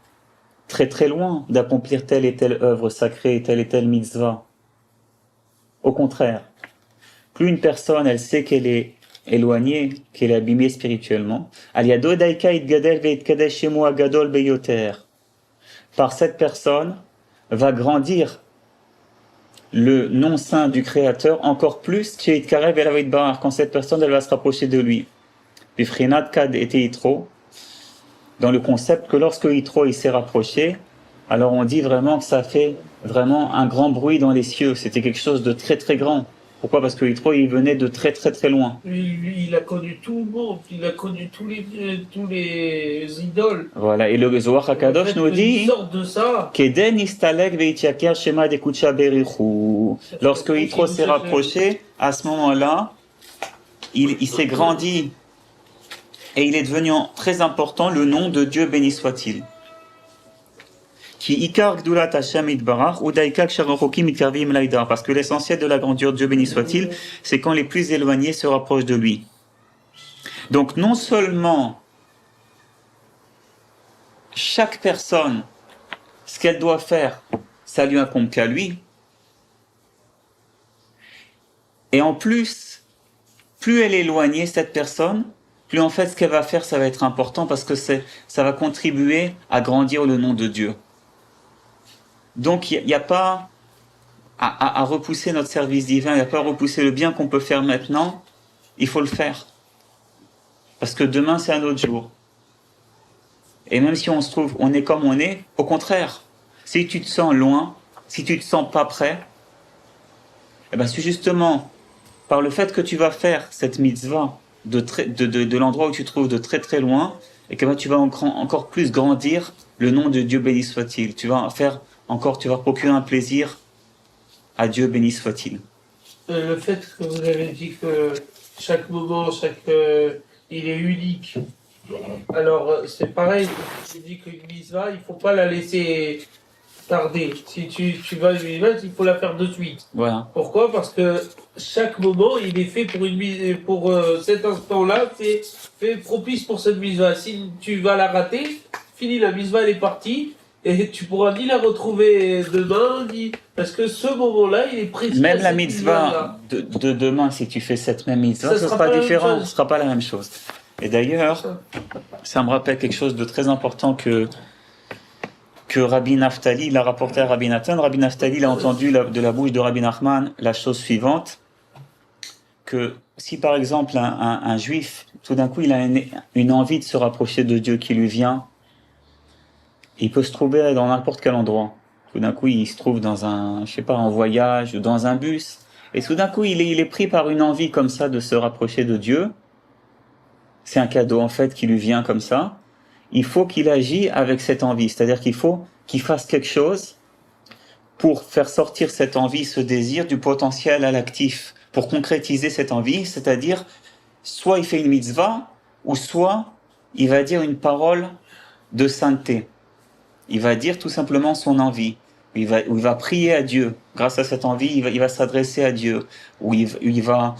très très loin d'accomplir telle et telle œuvre sacrée, telle et telle mitzvah. Au contraire, plus une personne elle sait qu'elle est éloignée, qu'elle est abîmée spirituellement, aliado daika itgadel veitkadesh shemo agadol beyoter. Par cette personne va grandir le nom saint du Créateur encore plus quand cette personne elle va se rapprocher de lui. Bifrinat kad était Yitro, dans le concept que lorsque Yitro il s'est rapproché, alors on dit vraiment que ça fait vraiment un grand bruit dans les cieux. C'était quelque chose de très très grand. Pourquoi? Parce que Yitro il venait de très très très loin. Lui, il a connu tout le monde, il a connu tous les idoles. Voilà, et le Zohar HaKadosh nous dit de ça. Keden istalek veityaker shema dekucha berichu. Lorsque Yitro s'est rapproché, à ce moment-là, il s'est grandi et il est devenu très important le nom de Dieu béni soit-il. Qui ikar gdulat Hashem itbarach ou daikak sharochokim itkarvim laïdar. Parce que l'essentiel de la grandeur de Dieu béni soit-il, c'est quand les plus éloignés se rapprochent de lui. Donc non seulement chaque personne, ce qu'elle doit faire, ça lui incombe qu'à lui. Et en plus, plus elle est éloignée, cette personne, plus en fait ce qu'elle va faire, ça va être important parce que ça va contribuer à grandir le nom de Dieu. Donc il n'y a pas à repousser notre service divin, il n'y a pas à repousser le bien qu'on peut faire maintenant, il faut le faire. Parce que demain c'est un autre jour. Et même si on est comme on est, au contraire, si tu te sens loin, si tu te sens pas prêt, eh ben c'est justement par le fait que tu vas faire cette mitzvah de l'endroit où tu te trouves de très très loin, et que tu vas encore plus grandir le nom de Dieu béni soit-il. Tu vas procurer un plaisir à Dieu béni soit-il. Le fait que vous avez dit que chaque moment, il est unique. Alors, c'est pareil, je dis qu'une mitzvah, il ne faut pas la laisser tarder. Si tu vas à une mitzvah, il faut la faire de suite. Voilà. Pourquoi? Parce que chaque moment, il est fait pour cet instant-là, c'est fait propice pour cette mitzvah. Si tu vas la rater, fini, la mitzvah, elle est partie. Et tu pourras ni la retrouver demain, ni... Parce que ce moment-là, il est précis. Même la mitzvah de demain, si tu fais cette même mitzvah, ce sera différent, ce sera pas la même chose. Et d'ailleurs, ça me rappelle quelque chose de très important que Rabbi Naftali, il a rapporté à Rabbi Nathan. Rabbi Naftali, il a entendu de la bouche de Rabbi Nachman la chose suivante, que si par exemple un juif, tout d'un coup, il a une envie de se rapprocher de Dieu qui lui vient, il peut se trouver dans n'importe quel endroit. Tout d'un coup, il se trouve dans en voyage ou dans un bus. Et tout d'un coup, il est pris par une envie comme ça de se rapprocher de Dieu. C'est un cadeau, en fait, qui lui vient comme ça. Il faut qu'il agisse avec cette envie. C'est-à-dire qu'il faut qu'il fasse quelque chose pour faire sortir cette envie, ce désir, du potentiel à l'actif, pour concrétiser cette envie. C'est-à-dire, soit il fait une mitzvah, ou soit il va dire une parole de sainteté. Il va dire tout simplement son envie. Il va prier à Dieu. Grâce à cette envie, il va s'adresser à Dieu. Ou il va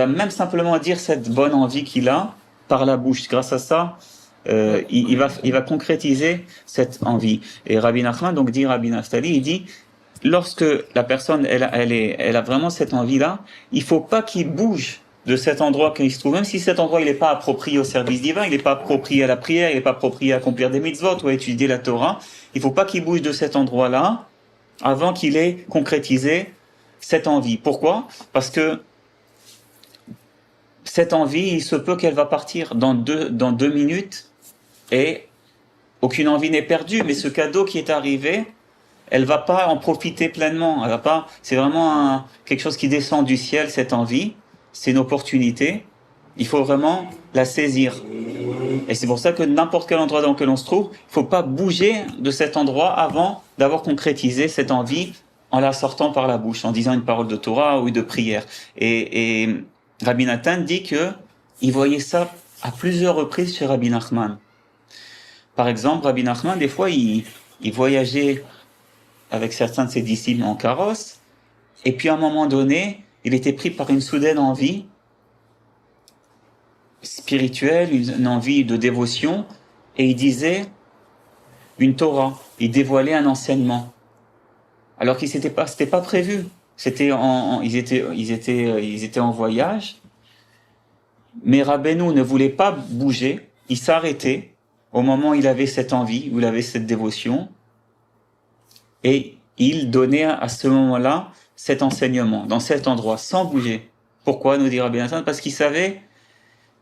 même simplement dire cette bonne envie qu'il a par la bouche. Grâce à ça, il va concrétiser cette envie. Et Rabbi Nachman, donc dit Rabbi Naftali, il dit, lorsque la personne, elle a vraiment cette envie-là, il faut pas qu'il bouge de cet endroit qu'il se trouve, même si cet endroit il n'est pas approprié au service divin, il n'est pas approprié à la prière, il n'est pas approprié à accomplir des mitzvot ou à étudier la Torah, il faut pas qu'il bouge de cet endroit-là avant qu'il ait concrétisé cette envie. Pourquoi? Parce que cette envie, il se peut qu'elle va partir dans deux minutes et aucune envie n'est perdue, mais ce cadeau qui est arrivé, elle va pas en profiter pleinement. Elle va pas, c'est vraiment quelque chose qui descend du ciel, cette envie. C'est une opportunité, il faut vraiment la saisir. Et c'est pour ça que n'importe quel endroit dans lequel on se trouve, il ne faut pas bouger de cet endroit avant d'avoir concrétisé cette envie en la sortant par la bouche, en disant une parole de Torah ou de prière. Et Rabbi Nathan dit qu'il voyait ça à plusieurs reprises chez Rabbi Nachman. Par exemple, Rabbi Nachman, des fois, il voyageait avec certains de ses disciples en carrosse, et puis à un moment donné, il était pris par une soudaine envie spirituelle, une envie de dévotion, et il disait une Torah, il dévoilait un enseignement, alors qu'il c'était pas prévu. Ils étaient en voyage, mais Rabbeinu ne voulait pas bouger, il s'arrêtait au moment où il avait cette envie, où il avait cette dévotion, et il donnait à ce moment-là cet enseignement, dans cet endroit, sans bouger. Pourquoi, nous dit Rabbi Nathan? Parce qu'il savait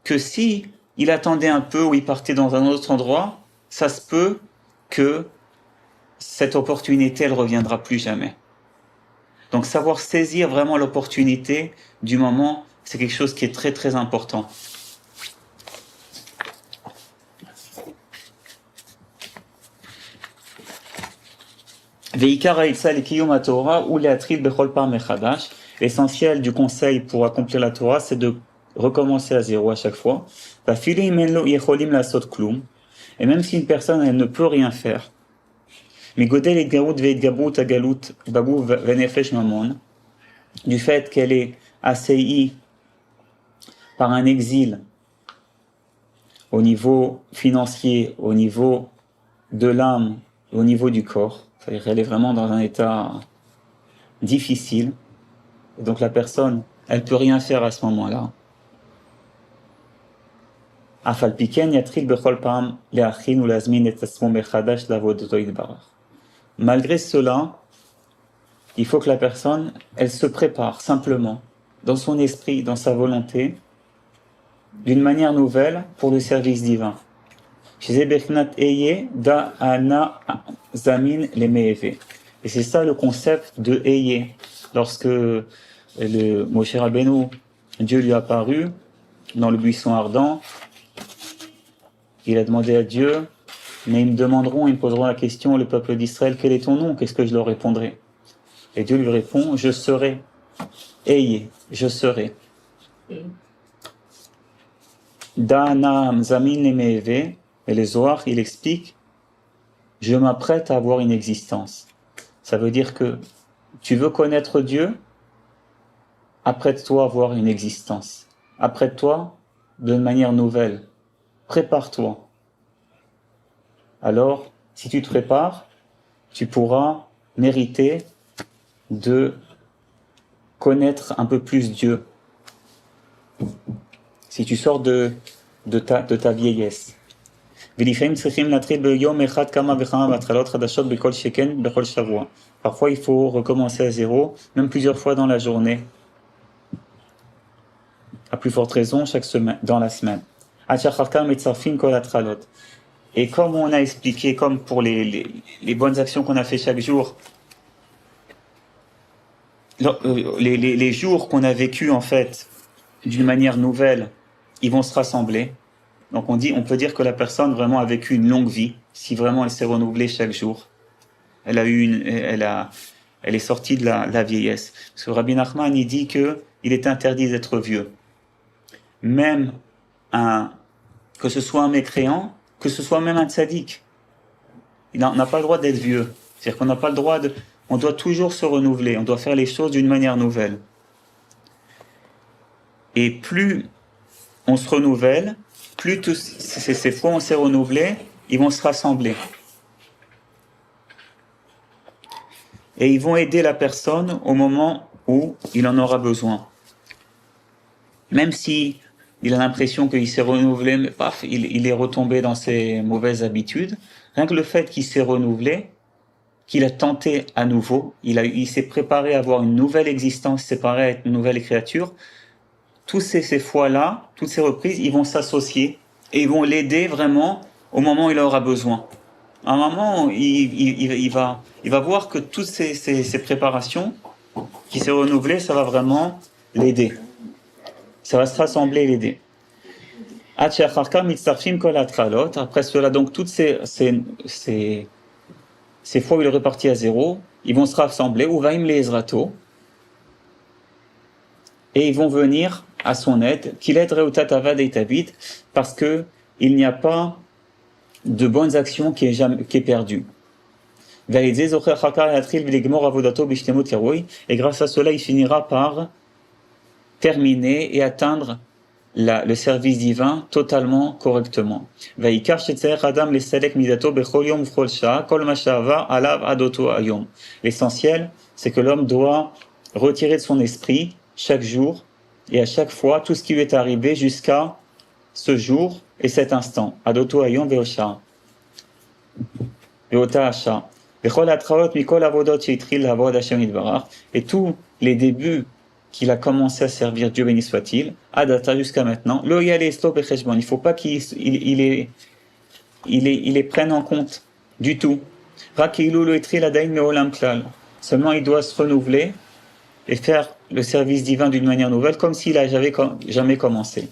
que si il attendait un peu ou il partait dans un autre endroit, ça se peut que cette opportunité, elle reviendra plus jamais. Donc savoir saisir vraiment l'opportunité du moment, c'est quelque chose qui est très très important. L'essentiel du conseil pour accomplir la Torah, c'est de recommencer à zéro à chaque fois. Et même si une personne, elle ne peut rien faire, du fait qu'elle est assaillie par un exil au niveau financier, au niveau de l'âme, au niveau du corps, c'est-à-dire qu'elle est vraiment dans un état difficile, et donc la personne, elle peut rien faire à ce moment-là. Malgré cela, il faut que la personne, elle se prépare simplement, dans son esprit, dans sa volonté, d'une manière nouvelle pour le service divin. Et c'est ça le concept de Eye. Lorsque le Moshe Rabbeinu Dieu lui a apparu dans le buisson ardent. Il a demandé à Dieu, mais ils me poseront la question, le peuple d'Israël, quel est ton nom? Qu'est-ce que je leur répondrai? Et Dieu lui répond, je serai. Ayez, je serai. Da'anam zamin lemeve, et le Zohar, il explique, je m'apprête à avoir une existence. Ça veut dire que tu veux connaître Dieu, apprête-toi à avoir une existence. Apprête-toi d'une manière nouvelle. Prépare-toi. Alors, si tu te prépares, tu pourras mériter de connaître un peu plus Dieu. Si tu sors de ta vieillesse. Parfois, il faut recommencer à zéro, même plusieurs fois dans la journée. À plus forte raison, chaque semaine, dans la semaine. Et comme on a expliqué, comme pour les bonnes actions qu'on a fait chaque jour, les jours qu'on a vécu en fait d'une manière nouvelle, ils vont se rassembler. Donc on peut dire que la personne vraiment a vécu une longue vie, si vraiment elle s'est renouvelée chaque jour. Elle est sortie de la vieillesse. Parce que Rabbi Nachman, il dit que il est interdit d'être vieux. Même que ce soit un mécréant, que ce soit même un tzaddik. On n'a pas le droit d'être vieux. C'est-à-dire qu'on n'a pas le droit on doit toujours se renouveler, on doit faire les choses d'une manière nouvelle. Et plus on se renouvelle, plus tous ces fois on s'est renouvelé, ils vont se rassembler. Et ils vont aider la personne au moment où il en aura besoin. Même si il a l'impression qu'il s'est renouvelé, mais paf, il est retombé dans ses mauvaises habitudes. Rien que le fait qu'il s'est renouvelé, qu'il a tenté à nouveau, il s'est préparé à avoir une nouvelle existence, séparé à être une nouvelle créature. Tous ces fois-là, toutes ces reprises, ils vont s'associer et ils vont l'aider vraiment au moment où il aura besoin. À un moment, il va voir que toutes ces préparations qui s'est renouvelées, ça va vraiment l'aider. Ça va se rassembler et l'aider. Après cela, donc toutes ces fois où il est reparti à zéro, ils vont se rassembler, Uvaim les Ezrato, et ils vont venir à son aide, qu'il aiderait au Tatavad et Tabit, parce que il n'y a pas de bonnes actions qui est perdue. Et grâce à cela, il finira par terminer et atteindre le service divin totalement correctement. L'essentiel, c'est que l'homme doit retirer de son esprit chaque jour et à chaque fois tout ce qui lui est arrivé jusqu'à ce jour et cet instant. Adoto ayom veosha. Veota asha. Et tous les débuts qu'il a commencé à servir, Dieu béni soit-il, Adata jusqu'à maintenant, il ne faut pas qu'il les prenne en compte du tout. Seulement il doit se renouveler et faire le service divin d'une manière nouvelle, comme s'il n'a jamais commencé.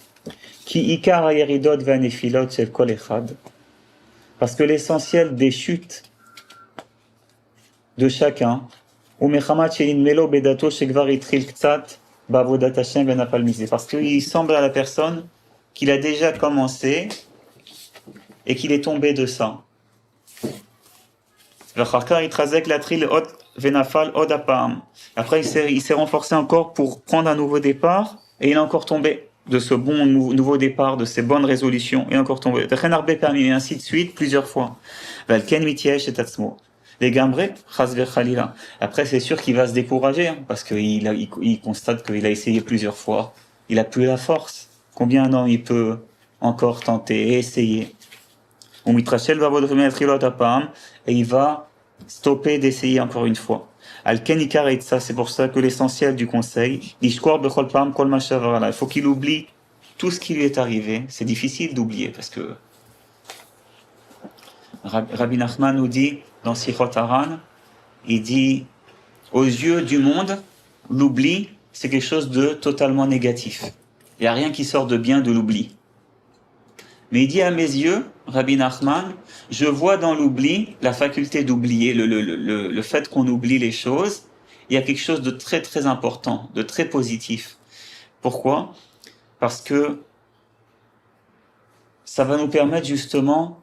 Parce que l'essentiel des chutes de chacun, parce qu'il semble à la personne qu'il a déjà commencé et qu'il est tombé de ça. Après, il s'est renforcé encore pour prendre un nouveau départ et il est encore tombé de ce bon nouveau départ, de ces bonnes résolutions, il est encore tombé. Et ainsi de suite, plusieurs fois. Les gambrés, après, c'est sûr qu'il va se décourager, parce qu'il constate qu'il a essayé plusieurs fois. Il a plus la force. Combien d'années il peut encore tenter et essayer? Et il va stopper d'essayer encore une fois. C'est pour ça que l'essentiel du conseil, il faut qu'il oublie tout ce qui lui est arrivé. C'est difficile d'oublier, parce que Rabbi Nachman nous dit, dans Sichot Haran, il dit, aux yeux du monde, l'oubli, c'est quelque chose de totalement négatif. Il n'y a rien qui sort de bien de l'oubli. Mais il dit à mes yeux, Rabbi Nachman, je vois dans l'oubli la faculté d'oublier, le fait qu'on oublie les choses. Il y a quelque chose de très très important, de très positif. Pourquoi ? Parce que ça va nous permettre justement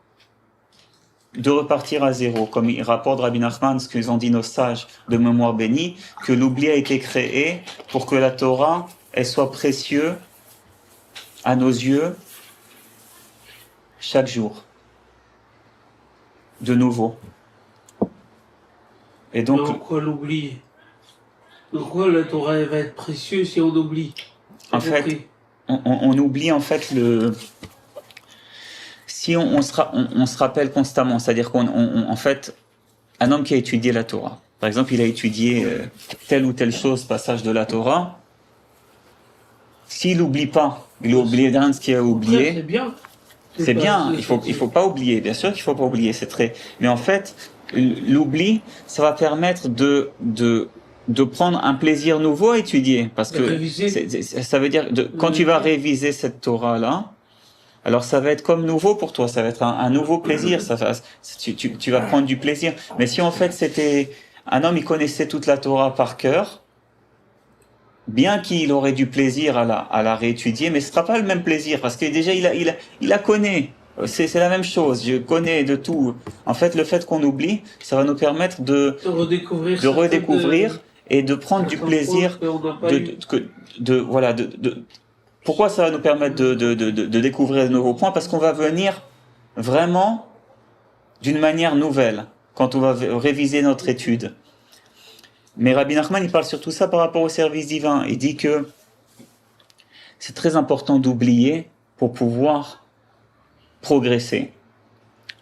de repartir à zéro, comme il rapporte Rabbi Nachman, ce qu'ils ont dit nos sages de mémoire bénie, que l'oubli a été créé pour que la Torah, elle soit précieuse à nos yeux chaque jour, de nouveau. Et donc, pourquoi l'oubli? Pourquoi la Torah elle va être précieuse si on oublie? en fait, on oublie en fait si on se rappelle constamment, c'est-à-dire en fait, un homme qui a étudié la Torah, par exemple, il a étudié telle ou telle chose, passage de la Torah, s'il n'oublie pas, il a oublié d'un ce qu'il a oublié, c'est bien. C'est bien, il faut pas oublier, bien sûr qu'il faut pas oublier, c'est très, mais en fait, l'oubli, ça va permettre de prendre un plaisir nouveau à étudier, parce que ça veut dire, quand tu vas réviser cette Torah-là, alors ça va être comme nouveau pour toi, ça va être un nouveau plaisir, tu vas prendre du plaisir. Mais si en fait c'était un homme, il connaissait toute la Torah par cœur, bien qu'il aurait du plaisir à la réétudier, mais ce sera pas le même plaisir, parce que déjà il la connaît. C'est la même chose, je connais de tout. En fait, le fait qu'on oublie, ça va nous permettre de redécouvrir et de prendre du plaisir pourquoi ça va nous permettre de découvrir de nouveaux points? Parce qu'on va venir vraiment d'une manière nouvelle quand on va réviser notre étude. Mais Rabbi Nachman, il parle surtout ça par rapport au service divin. Il dit que c'est très important d'oublier pour pouvoir progresser.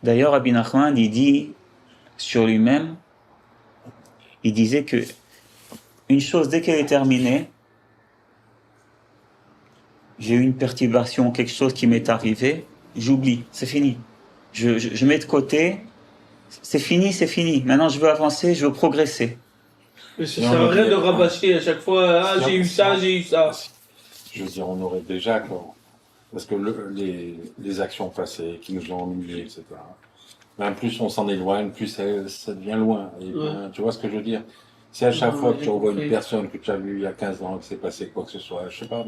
D'ailleurs, Rabbi Nachman, il dit sur lui-même, il disait que une chose, dès qu'elle est terminée, j'ai eu une perturbation, quelque chose qui m'est arrivé, j'oublie, c'est fini. Je mets de côté, c'est fini. Maintenant, je veux avancer, je veux progresser. Mais ça sert à rien de rabâcher à chaque fois, j'ai eu ça. Je veux dire, on aurait déjà, quoi. Parce que les actions passées qui nous ont ennuyés, etc. Ben, plus on s'en éloigne, plus ça devient loin. Et, tu vois ce que je veux dire? Si à chaque fois que tu revois une personne que tu as vue il y a 15 ans, que c'est passé quoi que ce soit, je sais pas,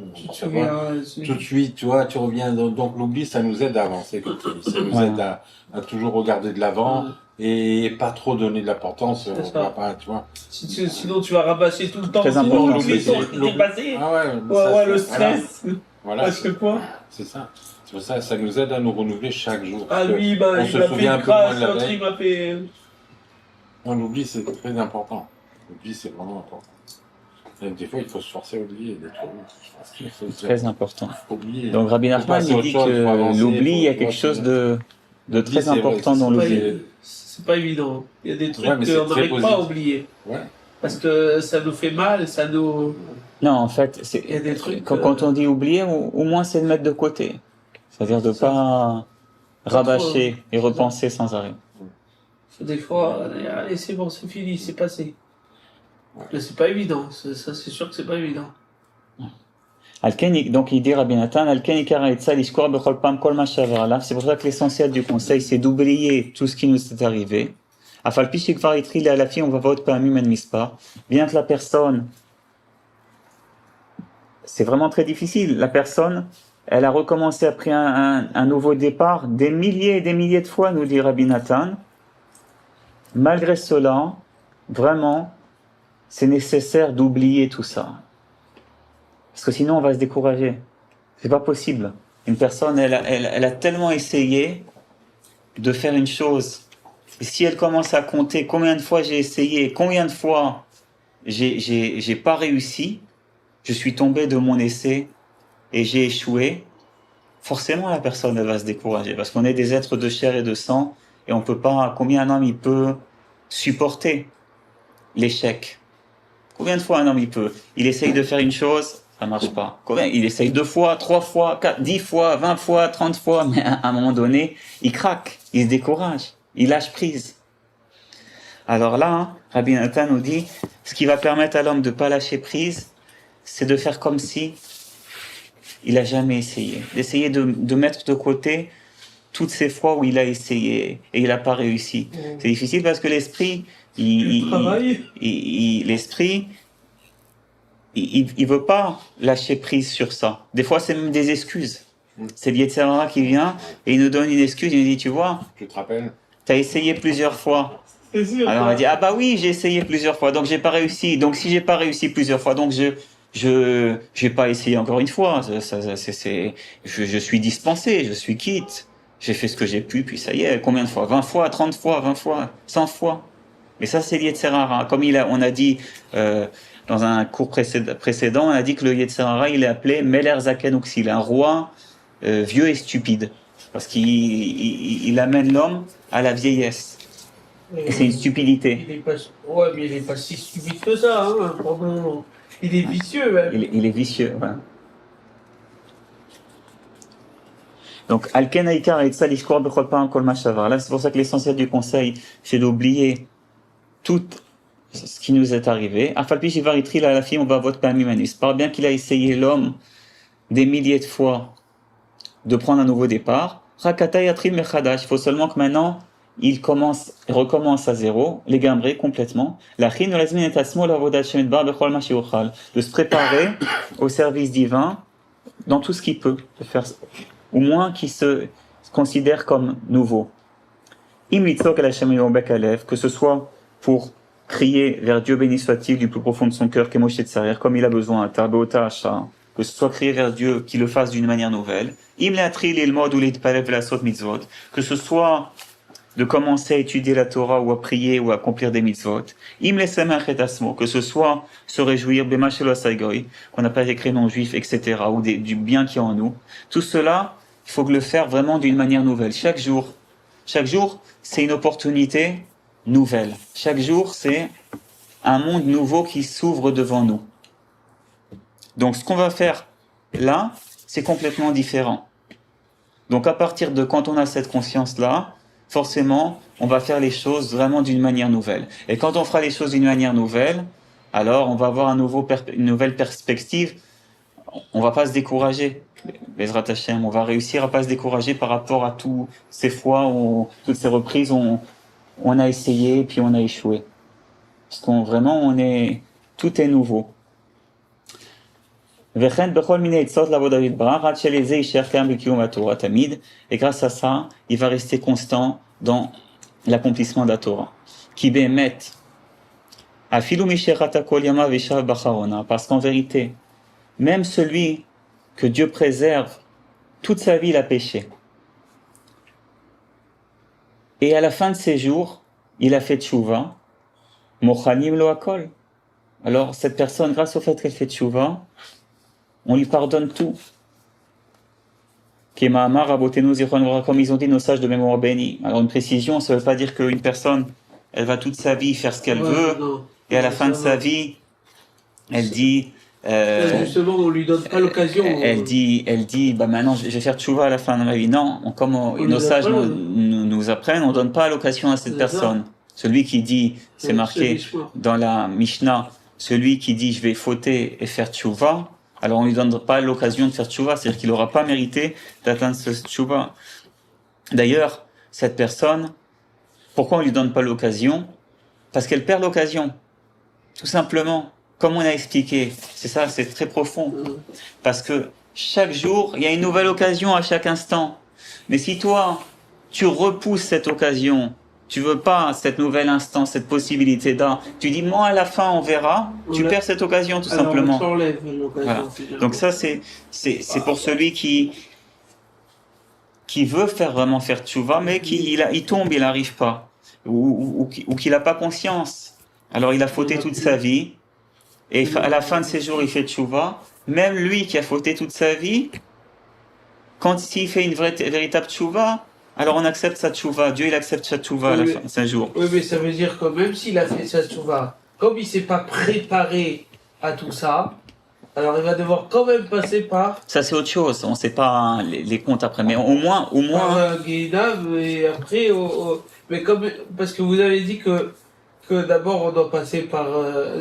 tout de suite, tu vois, tu reviens. Donc l'oubli, ça nous aide à avancer. Ça nous aide à toujours regarder de l'avant et pas trop donner de l'importance. Tu vois. Sinon, tu vas rabâcher tout le temps. Très important. L'oubli passé. Le stress. Voilà. Parce que quoi? C'est ça. C'est pour ça, ça nous aide à nous renouveler chaque jour. Ah lui, il m'a fait une crasse, l'autre il m'a fait... Non, l'oubli, c'est très important. L'oubli, c'est vraiment important. Et des fois, il faut se forcer à oublier des trucs. C'est très important. Oublier. Donc Rabbi Nachman, il dit que l'oubli, il y a quelque chose de très important dans l'oubli. C'est pas évident. Il y a des trucs qu'on n'arrive pas à oublier. Ouais. Parce que ça nous fait mal, ça nous... Non, en fait, il y a des trucs, quand on dit oublier, au moins c'est de mettre de côté. C'est-à-dire de pas rabâcher et repenser sans arrêt. Des fois, allez, c'est bon, c'est fini, c'est passé. Mais c'est pas évident, ça c'est sûr que c'est pas évident. Donc il dit Rabbi Nathan, c'est pour ça que l'essentiel du conseil, c'est d'oublier tout ce qui nous est arrivé. On va voter bien que la personne, c'est vraiment très difficile. La personne, elle a recommencé après un nouveau départ des milliers et des milliers de fois, nous dit Rabbi Nathan. Malgré cela, vraiment, c'est nécessaire d'oublier tout ça. Parce que sinon, on va se décourager. C'est pas possible. Une personne, elle a tellement essayé de faire une chose. Et si elle commence à compter combien de fois j'ai essayé, combien de fois j'ai pas réussi, je suis tombé de mon essai et j'ai échoué, forcément la personne elle va se décourager. Parce qu'on est des êtres de chair et de sang et on peut pas, combien un homme il peut supporter l'échec? Combien de fois un homme il essaye de faire une chose, ça marche pas. Combien? Il essaye 2 fois, 3 fois, 4, 10 fois, 20 fois, 30 fois, mais à un moment donné, il craque, il se décourage, il lâche prise. Alors là, Rabbi Nathan nous dit, ce qui va permettre à l'homme de pas lâcher prise, c'est de faire comme si il a jamais essayé. D'essayer de mettre de côté toutes ces fois où il a essayé et il n'a pas réussi. C'est difficile parce que l'esprit, l'esprit, il veut pas lâcher prise sur ça. Des fois, c'est même des excuses. C'est le Yetzer Hara qui vient et il nous donne une excuse. Il nous dit, tu vois, Tu te rappelles? t'as essayé plusieurs fois. Alors on dit, ah bah oui, j'ai essayé plusieurs fois, donc j'ai pas réussi. Donc si j'ai pas réussi plusieurs fois, donc je vais pas essayer encore une fois. Je suis dispensé, je suis quitte. J'ai fait ce que j'ai pu, puis ça y est, combien de fois? 20 fois, 30 fois, 20 fois, 100 fois. Mais ça, c'est le Yetzer Hara. Comme on a dit dans un cours précédent, on a dit que le Yetzer Hara, il est appelé Meler Zaken Uxil, un roi vieux et stupide. Parce qu'il amène l'homme à la vieillesse. Et c'est une stupidité. Ouais, mais il est pas si stupide que ça, hein. Pardon. Il est vicieux, même. Il est vicieux, voilà. Donc, Alken Aikar et Tzal Ishkor Bechol Pa'am Kol Ma Shavar. Là, c'est pour ça que l'essentiel du conseil, c'est d'oublier tout ce qui nous est arrivé. Afalpi Shivar Itril à la fille, on va voter Pa'amim Manus. Par bien qu'il a essayé l'homme des milliers de fois de prendre un nouveau départ. Rakata Yatril Mechadash. Il faut seulement que maintenant, il recommence à zéro, les gambrés complètement. De se préparer au service divin dans tout ce qu'il peut, de faire, au moins qu'il se considère comme nouveau. Que ce soit pour crier vers Dieu béni soit-il du plus profond de son cœur, comme il a besoin, que ce soit crier vers Dieu, qu'il le fasse d'une manière nouvelle. Que ce soit de commencer à étudier la Torah ou à prier ou à accomplir des mitzvot. Que ce soit se réjouir, qu'on n'a pas écrit non juif, etc., ou du bien qui est en nous. Tout cela, il faut le faire vraiment d'une manière nouvelle. Chaque jour, c'est une opportunité nouvelle. Chaque jour, c'est un monde nouveau qui s'ouvre devant nous. Donc, ce qu'on va faire là, c'est complètement différent. Donc, à partir de quand on a cette conscience-là, forcément, on va faire les choses vraiment d'une manière nouvelle. Et quand on fera les choses d'une manière nouvelle, alors on va avoir une nouvelle perspective. On va pas se décourager. Bezrat Hashem, on va réussir à pas se décourager par rapport à toutes ces fois où, toutes ces reprises où on a essayé puis on a échoué. Parce tout est nouveau. Et grâce à ça, il va rester constant dans l'accomplissement de la Torah. Parce qu'en vérité, même celui que Dieu préserve, toute sa vie il a péché. Et à la fin de ses jours, il a fait tchouva, mochanim lo hakol. Alors cette personne, grâce au fait qu'elle fait tchouva, on lui pardonne tout. Comme ils ont dit nos sages de mémoire bénie. Alors une précision, ça ne veut pas dire qu'une personne, elle va toute sa vie faire ce qu'elle veut, et à la fin de sa vie, elle dit... justement, on lui donne pas l'occasion. Elle dit, bah maintenant, je vais faire tchouva à la fin de ma vie. Non, comme nos sages nous apprennent, on donne pas l'occasion à cette personne. Celui qui dit, c'est marqué dans la Mishnah, celui qui dit, je vais fauter et faire tchouva, alors on lui donne pas l'occasion de faire tchouva, c'est-à-dire qu'il n'aura pas mérité d'atteindre ce tchouva. D'ailleurs, cette personne, pourquoi on lui donne pas l'occasion? Parce qu'elle perd l'occasion. Tout simplement. Comme on a expliqué, c'est ça, c'est très profond. Parce que chaque jour, il y a une nouvelle occasion à chaque instant. Mais si toi, tu repousses cette occasion, tu veux pas cette nouvelle instant, cette possibilité d'un, tu dis, moi, à la fin, on verra, tu perds cette occasion, tout simplement. On s'enlève l'occasion. Voilà. Donc ça, c'est pour celui qui veut vraiment faire tchouva, mais il tombe, il n'arrive pas. Ou qu'il n'a pas conscience. Alors, il a fauté toute sa vie. Et à la fin de ses jours, il fait tchouva. Même lui qui a fauté toute sa vie, s'il fait une véritable tchouva, alors on accepte sa tchouva. Dieu, il accepte sa tchouva à la fin de ses jours. Oui, mais ça veut dire que même s'il a fait sa tchouva, comme il ne s'est pas préparé à tout ça, alors il va devoir quand même passer par... Ça, c'est autre chose. On ne sait pas les comptes après. Mais au moins... Par Guédav et après... Mais parce que vous avez dit que que d'abord on doit passer par.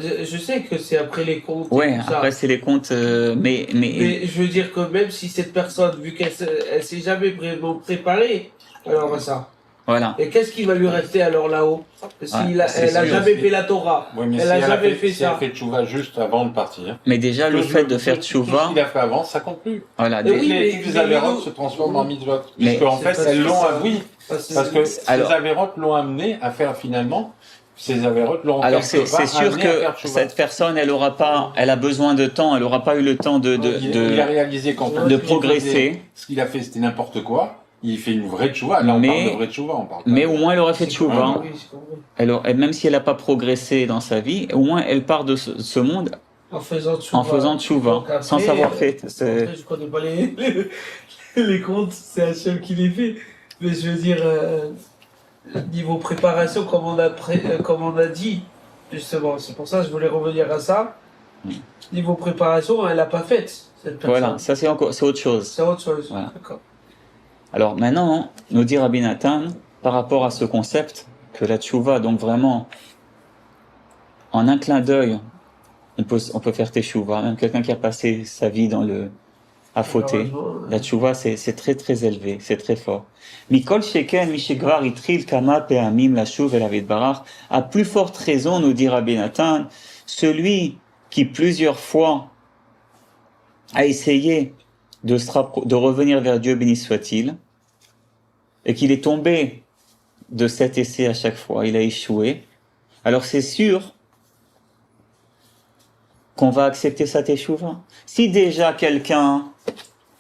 Je sais que c'est après les comptes. Et Ouais, tout ça. après c'est les comptes, Mais je veux dire que même si cette personne, vu qu'elle s'est jamais vraiment préparée, alors ça. voilà. Et qu'est-ce qui va lui rester alors là-haut? Si Ouais, elle a sûr, jamais si- fait la Torah, Oui, mais elle si a elle a jamais fait si elle ça. fait tchouva juste avant de partir, Mais déjà le fait de faire tout ce tchouva, qu'il a fait avant, ça compte plus. voilà. Et oui, mais- Toutes les mais avérotes nous- se transforment en mitzvot. Mais- Puisque en C'est fait, pas elles sûr, l'ont, ça. oui, parce que ces Alors- avérotes l'ont amené à faire finalement, ces avérotes l'ont Alors quelque c'est part sûr amené à faire que tchouva. cette personne, elle a besoin de temps, elle aura pas eu le temps Il a réalisé qu'en fait, de ce qu'il progresser. faisait, ce qu'il a fait, c'était n'importe quoi. Il fait une vraie tchouva. Là, on Mais- parle de vraie tchouva, on parle pas Mais de- au moins elle aurait fait C'est tchouva. oui, c'est compris. Et même si elle n'a pas progressé dans sa vie, au moins elle part de ce monde En faisant tchouva. en faisant tchouva, Donc après, sans savoir fait. Après, je connais pas les comptes, c'est Hachem qui les fait. Mais je veux dire, niveau préparation, comme comme on a dit, justement, c'est pour ça que je voulais revenir à ça. Niveau préparation, elle l'a pas faite, cette personne. Voilà, ça c'est autre chose. C'est autre chose. Voilà. D'accord. Alors maintenant, nous dit Rabbi Nathan, par rapport à ce concept, que la tchouva, donc vraiment, en un clin d'œil, on peut faire teshuva, même quelqu'un qui a passé sa vie à fauter. Malheureusement, La tchouva, c'est très très élevé, c'est très fort. Mikol sheken, mishegvar itril kama peamim la shuv el avid barach. À plus forte raison, nous dit Rabbi Nathan, celui qui plusieurs fois a essayé de revenir vers Dieu, béni soit-il, et qu'il est tombé de cet essai à chaque fois, il a échoué, alors c'est sûr qu'on va accepter sa teshuva. Si déjà quelqu'un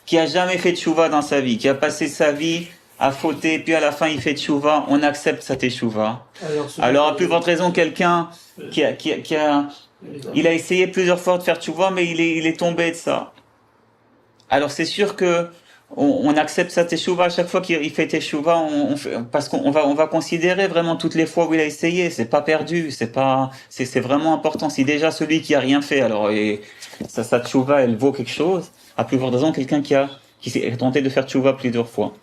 qui a jamais fait teshuva dans sa vie, qui a passé sa vie à fauter, puis à la fin il fait teshuva, on accepte sa teshuva. Alors à plus forte raison, quelqu'un qui il a essayé plusieurs fois de faire teshuva, mais il est tombé de ça. Alors c'est sûr que on accepte sa teshuva à chaque fois qu'il fait teshuva, parce qu'on va considérer vraiment toutes les fois où il a essayé, c'est pas perdu, c'est vraiment important. Si déjà celui qui a rien fait, alors sa teshuva elle vaut quelque chose, à plus forte raison quelqu'un qui s'est tenté de faire teshuva plusieurs fois.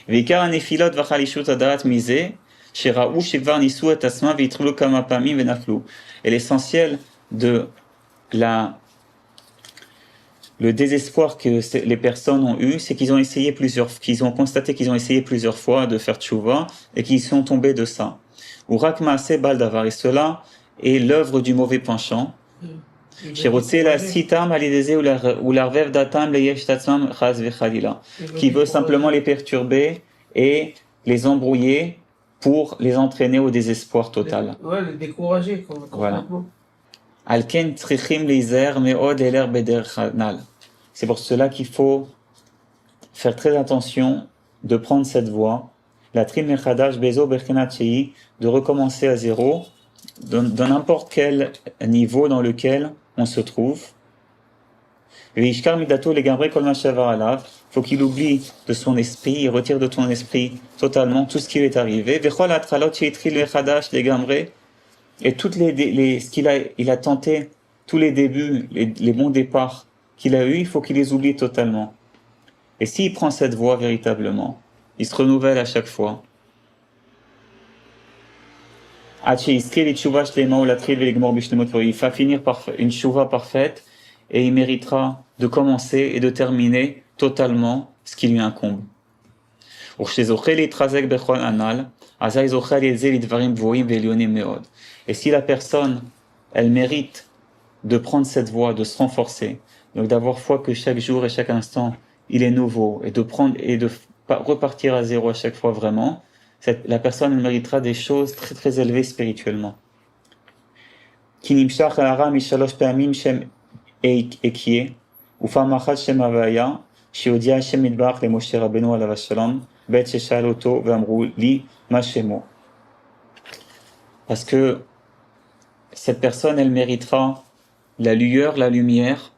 Veikar nefilot v'chalishut adat mizeh sheraou shekvar nisu et asma v'yitru kama pamim v'naflu. Et l'essentiel de le désespoir que les personnes ont eu, c'est qu'ils ont constaté qu'ils ont essayé plusieurs fois de faire tchouva et qu'ils sont tombés de ça. Ou rakmaase baldavar, et cela est l'œuvre du mauvais penchant. Qui veut simplement les perturber et les embrouiller pour les entraîner au désespoir total. Ouais, les décourager, Voilà. complètement. C'est pour cela qu'il faut faire très attention de prendre cette voie, la de recommencer à zéro, dans n'importe quel niveau dans lequel on se trouve. Il faut qu'il oublie de son esprit, il retire de ton esprit totalement tout ce qui lui est arrivé. Et toutes ce il a tenté, tous les débuts, les bons départs qu'il a eu, il faut qu'il les oublie totalement. Et s'il prend cette voie véritablement, il se renouvelle à chaque fois. Il va finir par une chouva parfaite et il méritera de commencer et de terminer totalement ce qui lui incombe. Et si la personne, elle mérite de prendre cette voie, de se renforcer, donc d'avoir foi que chaque jour et chaque instant, il est nouveau, et de repartir à zéro à chaque fois vraiment, la personne elle méritera des choses très très élevées spirituellement. Parce que cette personne, elle méritera la lueur, la lumière,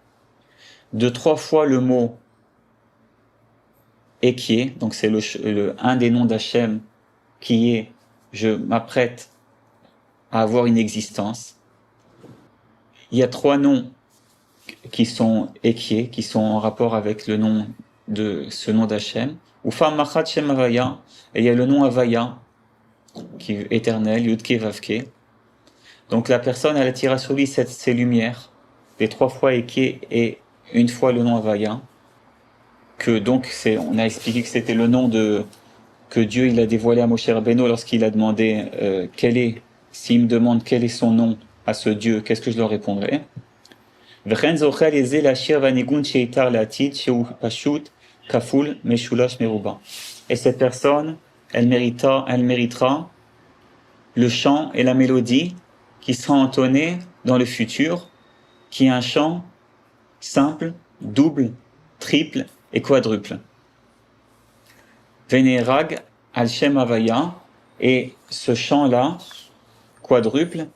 de 3 fois le mot Ekié, donc c'est un des noms d'Hachem qui est je m'apprête à avoir une existence. Il y a 3 noms qui sont Ekié, qui sont en rapport avec le nom de ce nom d'Hachem. Ou Famachat Shem Havaya, et il y a le nom Havaya, qui est éternel, Yudke Vavke. Donc la personne, elle attira sur lui ces lumières, les 3 fois Eke et une fois le nom Havaya, que donc on a expliqué que c'était le nom que Dieu il a dévoilé à Moshe Rabbeinu lorsqu'il a demandé s'il me demande quel est son nom à ce Dieu, qu'est-ce que je leur répondrai? Et cette personne, elle méritera le chant et la mélodie qui sera entonné dans le futur, qui est un chant simple, double, triple et quadruple. Venerag al Shem Havaya, et ce chant-là, quadruple,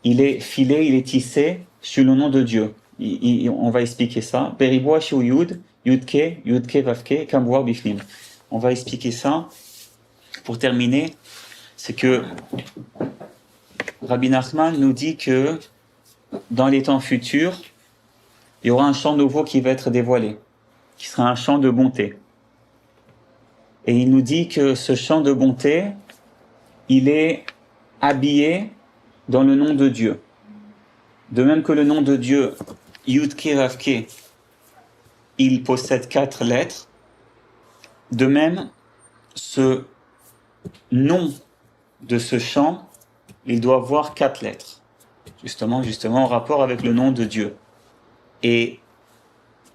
il est filé, il est tissé sur le nom de Dieu. On va expliquer ça. Beriboa shu yud, yudke, yudke vavke, kamboar bifnim. On va expliquer ça. Pour terminer, c'est que Rabbi Nachman nous dit que dans les temps futurs, il y aura un chant nouveau qui va être dévoilé, qui sera un chant de bonté. Et il nous dit que ce chant de bonté, il est habillé dans le nom de Dieu. De même que le nom de Dieu, Yudke Vavke, il possède 4 lettres. De même, ce nom de ce chant, il doit avoir 4 lettres. Justement en rapport avec le nom de Dieu. Et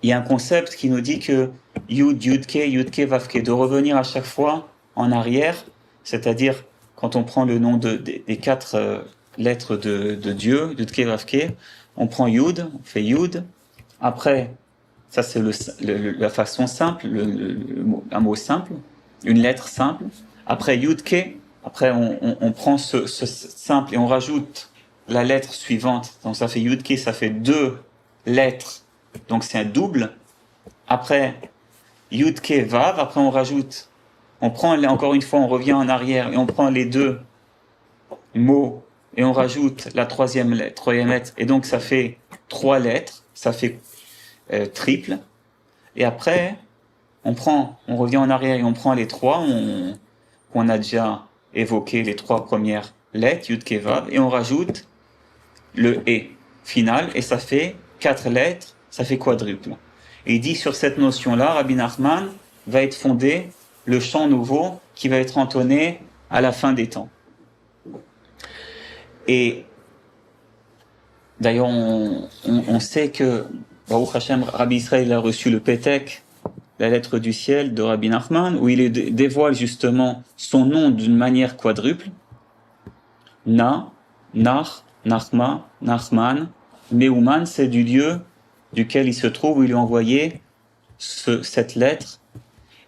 il y a un concept qui nous dit que Yud, Yudke, Vavke, de revenir à chaque fois en arrière, c'est-à-dire quand on prend le nom des 4 lettres de Dieu, Yudke, Vavke, on prend Yud, on fait Yud, après, ça c'est la façon simple, un mot simple, une lettre simple, après Yudke, après on prend ce simple et on rajoute la lettre suivante, donc ça fait Yudke, ça fait 2 lettres, donc c'est un double. Après Yudke Vav, après on prend encore une fois, on revient en arrière et on prend les 2 mots et on rajoute la troisième lettre, et donc ça fait 3 lettres, ça fait triple. Et après on revient en arrière et on prend les 3 qu'on a déjà évoqué, les 3 premières lettres Yudke Vav, et on rajoute le E final et ça fait 4 lettres, ça fait quadruple. Et il dit sur cette notion-là, Rabbi Nachman va être fondé le chant nouveau qui va être entonné à la fin des temps. Et d'ailleurs, on sait que Baruch Hashem, Rabbi Israël a reçu le Pétek, la lettre du ciel de Rabbi Nachman, où il dévoile justement son nom d'une manière quadruple. Nach, Nachma, Nachman, Meuman, c'est du lieu duquel il se trouve, où il a envoyé cette lettre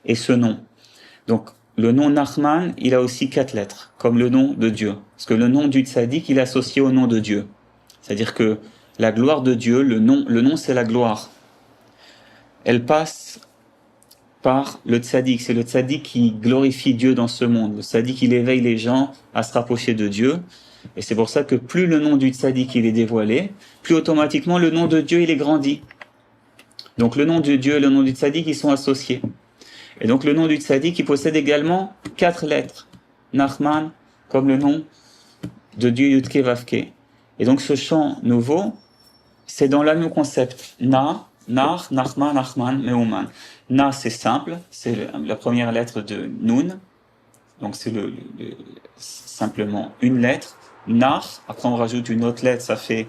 et ce nom. Donc, le nom Nachman, il a aussi 4 lettres, comme le nom de Dieu. Parce que le nom du tzaddik, il est associé au nom de Dieu. C'est-à-dire que la gloire de Dieu, le nom c'est la gloire. Elle passe par le tzaddik. C'est le tzaddik qui glorifie Dieu dans ce monde. Le tzaddik, il éveille les gens à se rapprocher de Dieu. Et c'est pour ça que plus le nom du tzaddik il est dévoilé, plus automatiquement le nom de Dieu il est grandi. Donc le nom de Dieu et le nom du tzaddik ils sont associés. Et donc le nom du tzaddik il possède également 4 lettres. Nachman, comme le nom de Dieu Yudke Vavke. Et donc ce chant nouveau, c'est dans le même concept. Nach, Nachman, Nachman, Meuman. Na c'est simple, c'est la première lettre de Nun. Donc c'est simplement une lettre. Nach, après on rajoute une autre lettre, ça fait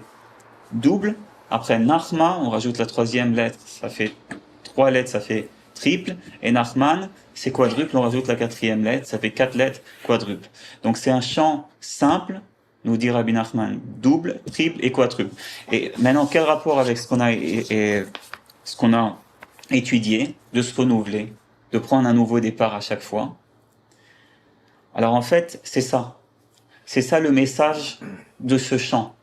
double. Après Nachma, on rajoute la 3e lettre, ça fait 3 lettres, ça fait triple. Et Nachman, c'est quadruple, on rajoute la 4e lettre, ça fait 4 lettres, quadruple. Donc c'est un chant simple, nous dit Rabbi Nachman, double, triple et quadruple. Et maintenant, quel rapport avec ce qu'on a étudié, de se renouveler, de prendre un nouveau départ à chaque fois? Alors en fait, c'est ça. C'est ça le message de ce chant.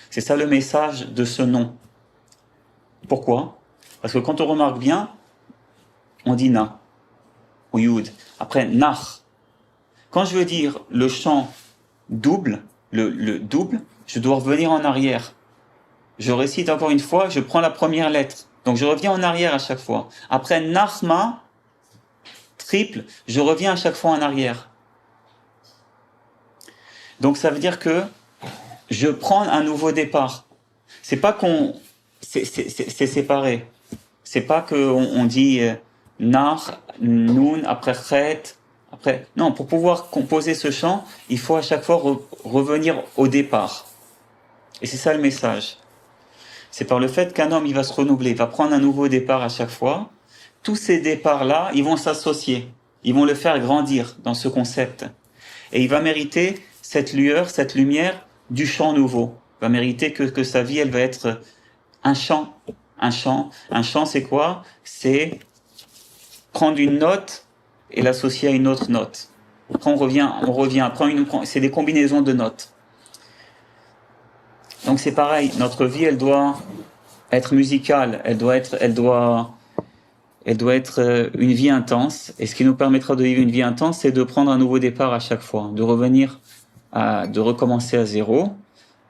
C'est ça le message de ce nom. Pourquoi? Parce que quand on remarque bien, on dit na ou yud. Après nach. Quand je veux dire le chant double, le double, je dois revenir en arrière. Je récite encore une fois, je prends la première lettre. Donc je reviens en arrière à chaque fois. Après nachma, triple, je reviens à chaque fois en arrière. Donc ça veut dire que je prends un nouveau départ. C'est pas qu'on, c'est séparé. C'est pas que on dit nar, nun, après chet, après. Non, pour pouvoir composer ce chant, il faut à chaque fois revenir au départ. Et c'est ça le message. C'est par le fait qu'un homme, il va se renouveler, il va prendre un nouveau départ à chaque fois. Tous ces départs-là, ils vont s'associer. Ils vont le faire grandir dans ce concept. Et il va mériter cette lueur, cette lumière du chant nouveau. Il va mériter que sa vie, elle va être un chant. Un chant. Un chant, c'est quoi? C'est prendre une note et l'associer à une autre note. Après, on revient. C'est des combinaisons de notes. Donc c'est pareil. Notre vie, elle doit être musicale. Elle doit être une vie intense. Et ce qui nous permettra de vivre une vie intense, c'est de prendre un nouveau départ à chaque fois, de recommencer à zéro.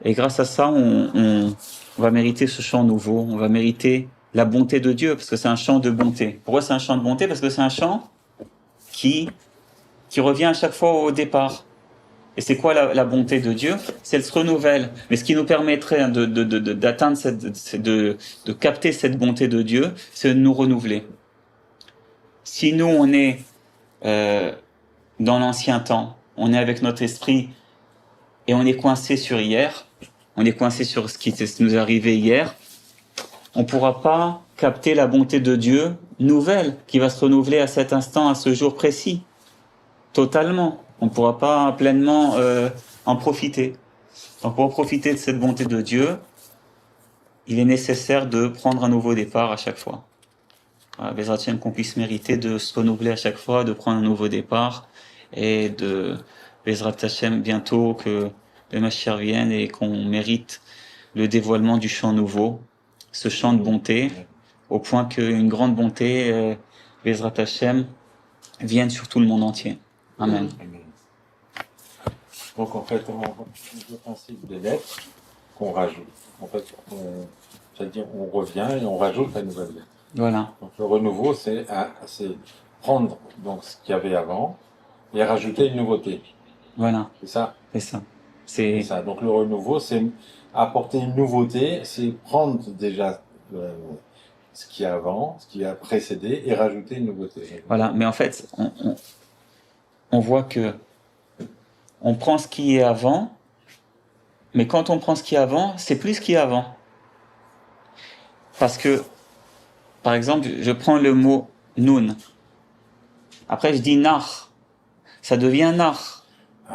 Et grâce à ça, on va mériter ce chant nouveau. On va mériter la bonté de Dieu, parce que c'est un chant de bonté. Pourquoi c'est un chant de bonté? Parce que c'est un chant qui revient à chaque fois au départ. Et c'est quoi la bonté de Dieu? C'est elle se renouvelle. Mais ce qui nous permettrait d'atteindre de capter cette bonté de Dieu, c'est de nous renouveler. Si nous, on est dans l'ancien temps, on est avec notre esprit et on est coincé sur hier, on est coincé sur ce qui nous est arrivé hier, on ne pourra pas capter la bonté de Dieu nouvelle qui va se renouveler à cet instant, à ce jour précis. Totalement. On ne pourra pas pleinement en profiter. Donc pour profiter de cette bonté de Dieu, il est nécessaire de prendre un nouveau départ à chaque fois. Bezrat Hashem, qu'on puisse mériter de se renouveler à chaque fois, de prendre un nouveau départ et de Bezrat Hashem bientôt que le Mashiach vienne et qu'on mérite le dévoilement du chant nouveau, ce chant de bonté, au point qu'une grande bonté, Bezrat Hashem, vienne sur tout le monde entier. Amen. Donc en fait, le principe des lettres qu'on rajoute. En fait, c'est-à-dire on revient et on rajoute la nouvelle lettre. Voilà. Donc le renouveau, c'est prendre donc ce qu'il y avait avant et rajouter une nouveauté. Voilà. C'est ça. C'est ça. C'est ça. Donc le renouveau, c'est apporter une nouveauté, c'est prendre déjà ce qu'il y a avant, ce qui a précédé, et rajouter une nouveauté. Voilà. Mais en fait, on voit que on prend ce qui est avant, mais quand on prend ce qui est avant, c'est plus ce qui est avant. Parce que, par exemple, je prends le mot nun. Après, je dis nar. Ça devient nar.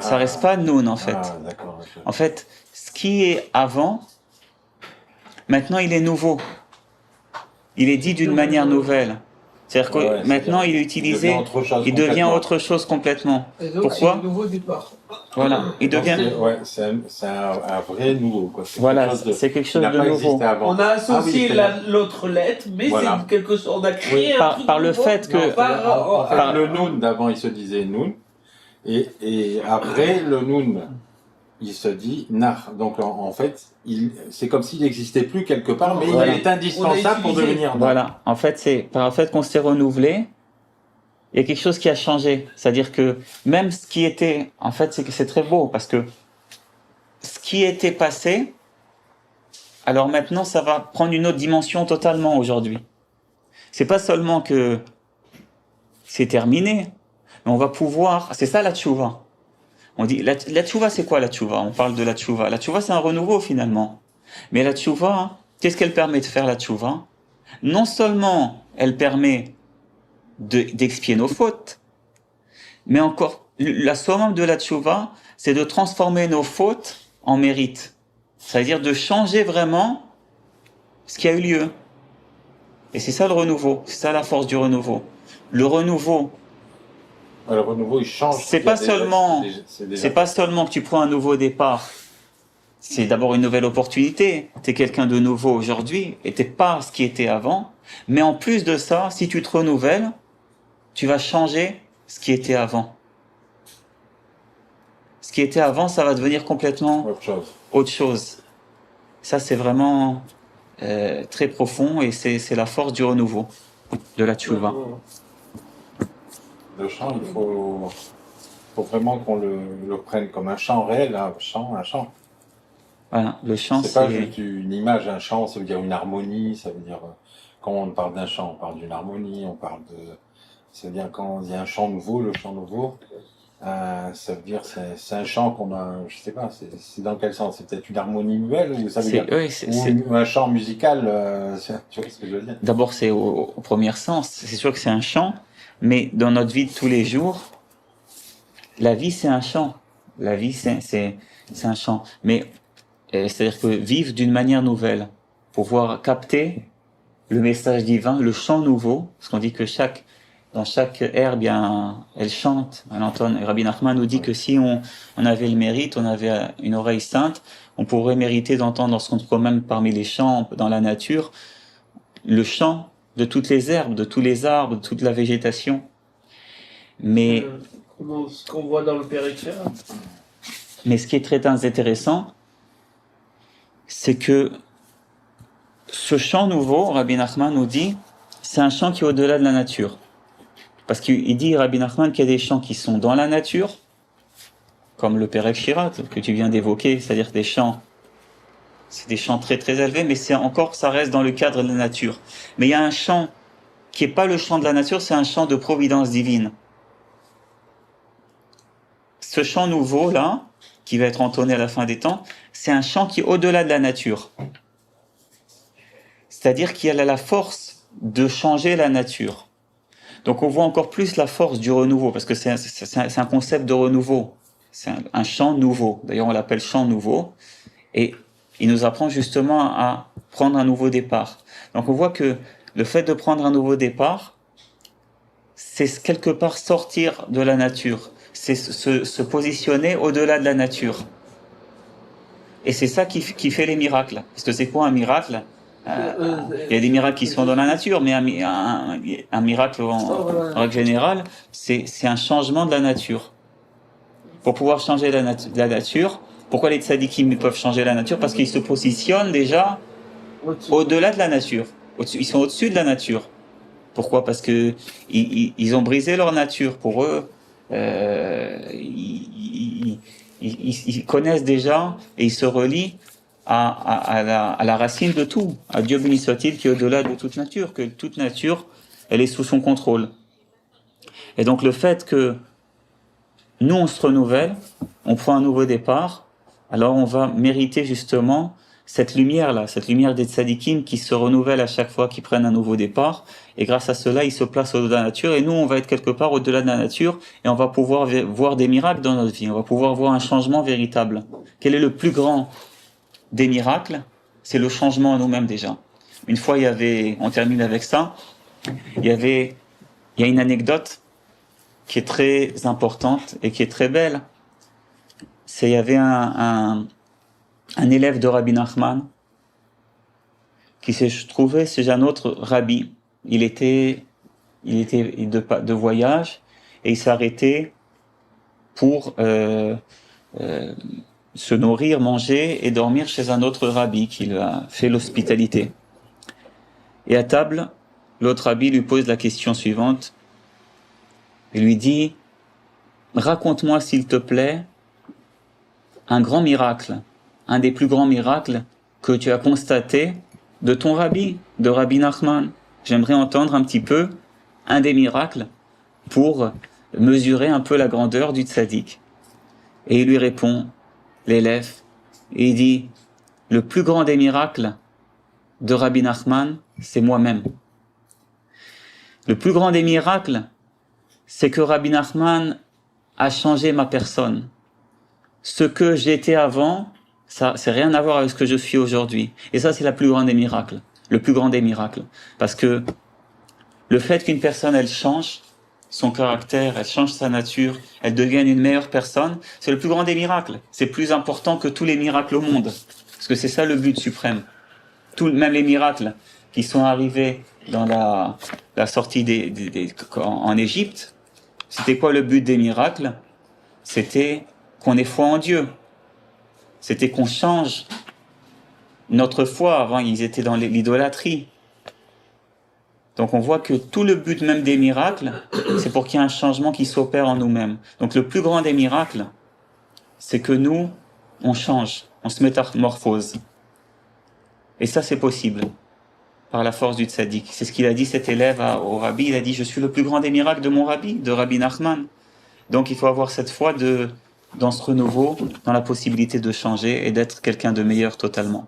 Ça reste pas nun, en fait. Ah, d'accord. En fait, ce qui est avant, maintenant, il est nouveau. Il est dit d'une manière nouvelle. C'est-à-dire que maintenant, il est utilisé, il devient autre chose complètement. Et donc, Pourquoi? c'est un nouveau départ. Voilà, il devient... C'est un vrai nouveau. Quoi. Voilà, c'est quelque chose de nouveau. On a associé l'autre lettre, mais c'est quelque chose, on a créé un truc par le fait que... Le noun d'avant, il se disait noun, et après, le noun, il se dit nar. Donc en fait, c'est comme s'il n'existait plus quelque part, mais il est indispensable pour devenir nar. Voilà, en fait, c'est par le fait qu'on s'est renouvelé, il y a quelque chose qui a changé. C'est-à-dire que même ce qui était, en fait, c'est très beau, parce que ce qui était passé, alors maintenant, ça va prendre une autre dimension totalement aujourd'hui. C'est pas seulement que c'est terminé, mais on va pouvoir, c'est ça la tchouva. On dit, la tchouva, c'est quoi la tchouva? On parle de la tchouva. La tchouva, c'est un renouveau finalement. Mais la tchouva, qu'est-ce qu'elle permet de faire, la tchouva? Non seulement elle permet d'expier nos fautes, mais encore, la somme de la tchouva, c'est de transformer nos fautes en mérite. C'est-à-dire de changer vraiment ce qui a eu lieu. Et c'est ça le renouveau. C'est ça la force du renouveau. Le renouveau, il change. C'est pas seulement que tu prends un nouveau départ. C'est d'abord une nouvelle opportunité. T'es quelqu'un de nouveau aujourd'hui et t'es pas ce qui était avant. Mais en plus de ça, si tu te renouvelles, tu vas changer ce qui était avant. Ce qui était avant, ça va devenir complètement autre chose. Ça, c'est vraiment très profond et c'est la force du renouveau, de la tchouva. Le chant, il faut vraiment qu'on le prenne comme un chant réel, un chant. Voilà, le chant, C'est pas c'est... juste une image, un chant, ça veut dire une harmonie, ça veut dire, quand on parle d'un chant, on parle d'une harmonie, on parle de, ça veut dire quand il y a un chant nouveau, le chant nouveau, ça veut dire c'est un chant qu'on a, je sais pas, c'est dans quel sens? C'est peut-être une harmonie nouvelle ou ça veut dire Oui, ou un chant musical, tu vois ce que je veux dire? d'abord, c'est au premier sens. C'est sûr que c'est un chant, mais dans notre vie de tous les jours, la vie, c'est un chant. La vie, c'est un chant. Mais c'est-à-dire que vivre d'une manière nouvelle, pouvoir capter le message divin, le chant nouveau, parce qu'on dit que dans chaque air, bien, elle chante. Rabbi Nachman nous dit que si on avait le mérite, on avait une oreille sainte, on pourrait mériter d'entendre ce qu'on trouve même parmi les chants dans la nature, le chant de toutes les herbes, de tous les arbres, de toute la végétation. Mais Ce qu'on voit dans le Pérec. Mais ce qui est très intéressant, c'est que ce chant nouveau, Rabbi Nachman nous dit, c'est un chant qui est au-delà de la nature. Parce qu'il dit, Rabbi Nachman, qu'il y a des chants qui sont dans la nature, comme le Perek Shirat, que tu viens d'évoquer, c'est-à-dire des chants, c'est des chants très très élevés, mais ça reste dans le cadre de la nature. Mais il y a un chant qui n'est pas le chant de la nature, c'est un chant de providence divine. Ce chant nouveau, là, qui va être entonné à la fin des temps, c'est un chant qui est au-delà de la nature. C'est-à-dire qu'il a la force de changer la nature. Donc on voit encore plus la force du renouveau, parce que c'est un concept de renouveau. C'est un chant nouveau. D'ailleurs, on l'appelle chant nouveau. Et il nous apprend justement à prendre un nouveau départ. Donc on voit que le fait de prendre un nouveau départ, c'est quelque part sortir de la nature. C'est se positionner au-delà de la nature. Et c'est ça qui fait les miracles. Parce que c'est quoi un miracle? Il y a des miracles qui sont dans la nature, mais un miracle en règle générale, c'est un changement de la nature. Pour pouvoir changer la nature, pourquoi les tzadikim peuvent changer la nature? Parce qu'ils se positionnent déjà au-delà de la nature. Ils sont au-dessus de la nature. Pourquoi? Parce que ils ont brisé leur nature. Pour eux, ils connaissent déjà et ils se relient à la racine de tout, à Dieu béni soit-il qui est au-delà de toute nature, que toute nature, elle est sous son contrôle. Et donc le fait que nous on se renouvelle, on prend un nouveau départ, alors on va mériter justement cette lumière-là, cette lumière des tzadikim qui se renouvelle à chaque fois qu'ils prennent un nouveau départ, et grâce à cela, ils se placent au-delà de la nature, et nous, on va être quelque part au-delà de la nature, et on va pouvoir voir des miracles dans notre vie, on va pouvoir voir un changement véritable. Quel est le plus grand des miracles? C'est le changement en nous-mêmes déjà. Une fois, on termine avec ça, il y a une anecdote qui est très importante et qui est très belle. Il y avait un élève de Rabbi Nachman qui s'est trouvé chez un autre rabbi. Il était de voyage et il s'est arrêté pour se nourrir, manger et dormir chez un autre rabbi qui lui a fait l'hospitalité. Et à table, l'autre rabbi lui pose la question suivante. Il lui dit, raconte-moi s'il te plaît un grand miracle, un des plus grands miracles que tu as constaté de ton rabbi, de Rabbi Nachman. J'aimerais entendre un petit peu un des miracles pour mesurer un peu la grandeur du tzaddik. Et il lui répond, l'élève, et il dit, le plus grand des miracles de Rabbi Nachman, c'est moi-même. Le plus grand des miracles, c'est que Rabbi Nachman a changé ma personne. Ce que j'étais avant, ça, c'est rien à voir avec ce que je suis aujourd'hui. Et ça, c'est la plus grande des miracles. Le plus grand des miracles. Parce que le fait qu'une personne, elle change son caractère, elle change sa nature, elle devienne une meilleure personne, c'est le plus grand des miracles. C'est plus important que tous les miracles au monde. Parce que c'est ça le but suprême. Même les miracles qui sont arrivés dans la sortie en Égypte, c'était quoi le but des miracles? C'était qu'on ait foi en Dieu. C'était qu'on change notre foi. Avant, ils étaient dans l'idolâtrie. Donc on voit que tout le but même des miracles, c'est pour qu'il y ait un changement qui s'opère en nous-mêmes. Donc le plus grand des miracles, c'est que nous, on change, on se métamorphose. Et ça, c'est possible, par la force du tzaddik. C'est ce qu'il a dit, cet élève au rabbi. Il a dit, je suis le plus grand des miracles de mon rabbi, de Rabbi Nachman. Donc il faut avoir cette foi dans ce renouveau, dans la possibilité de changer et d'être quelqu'un de meilleur totalement.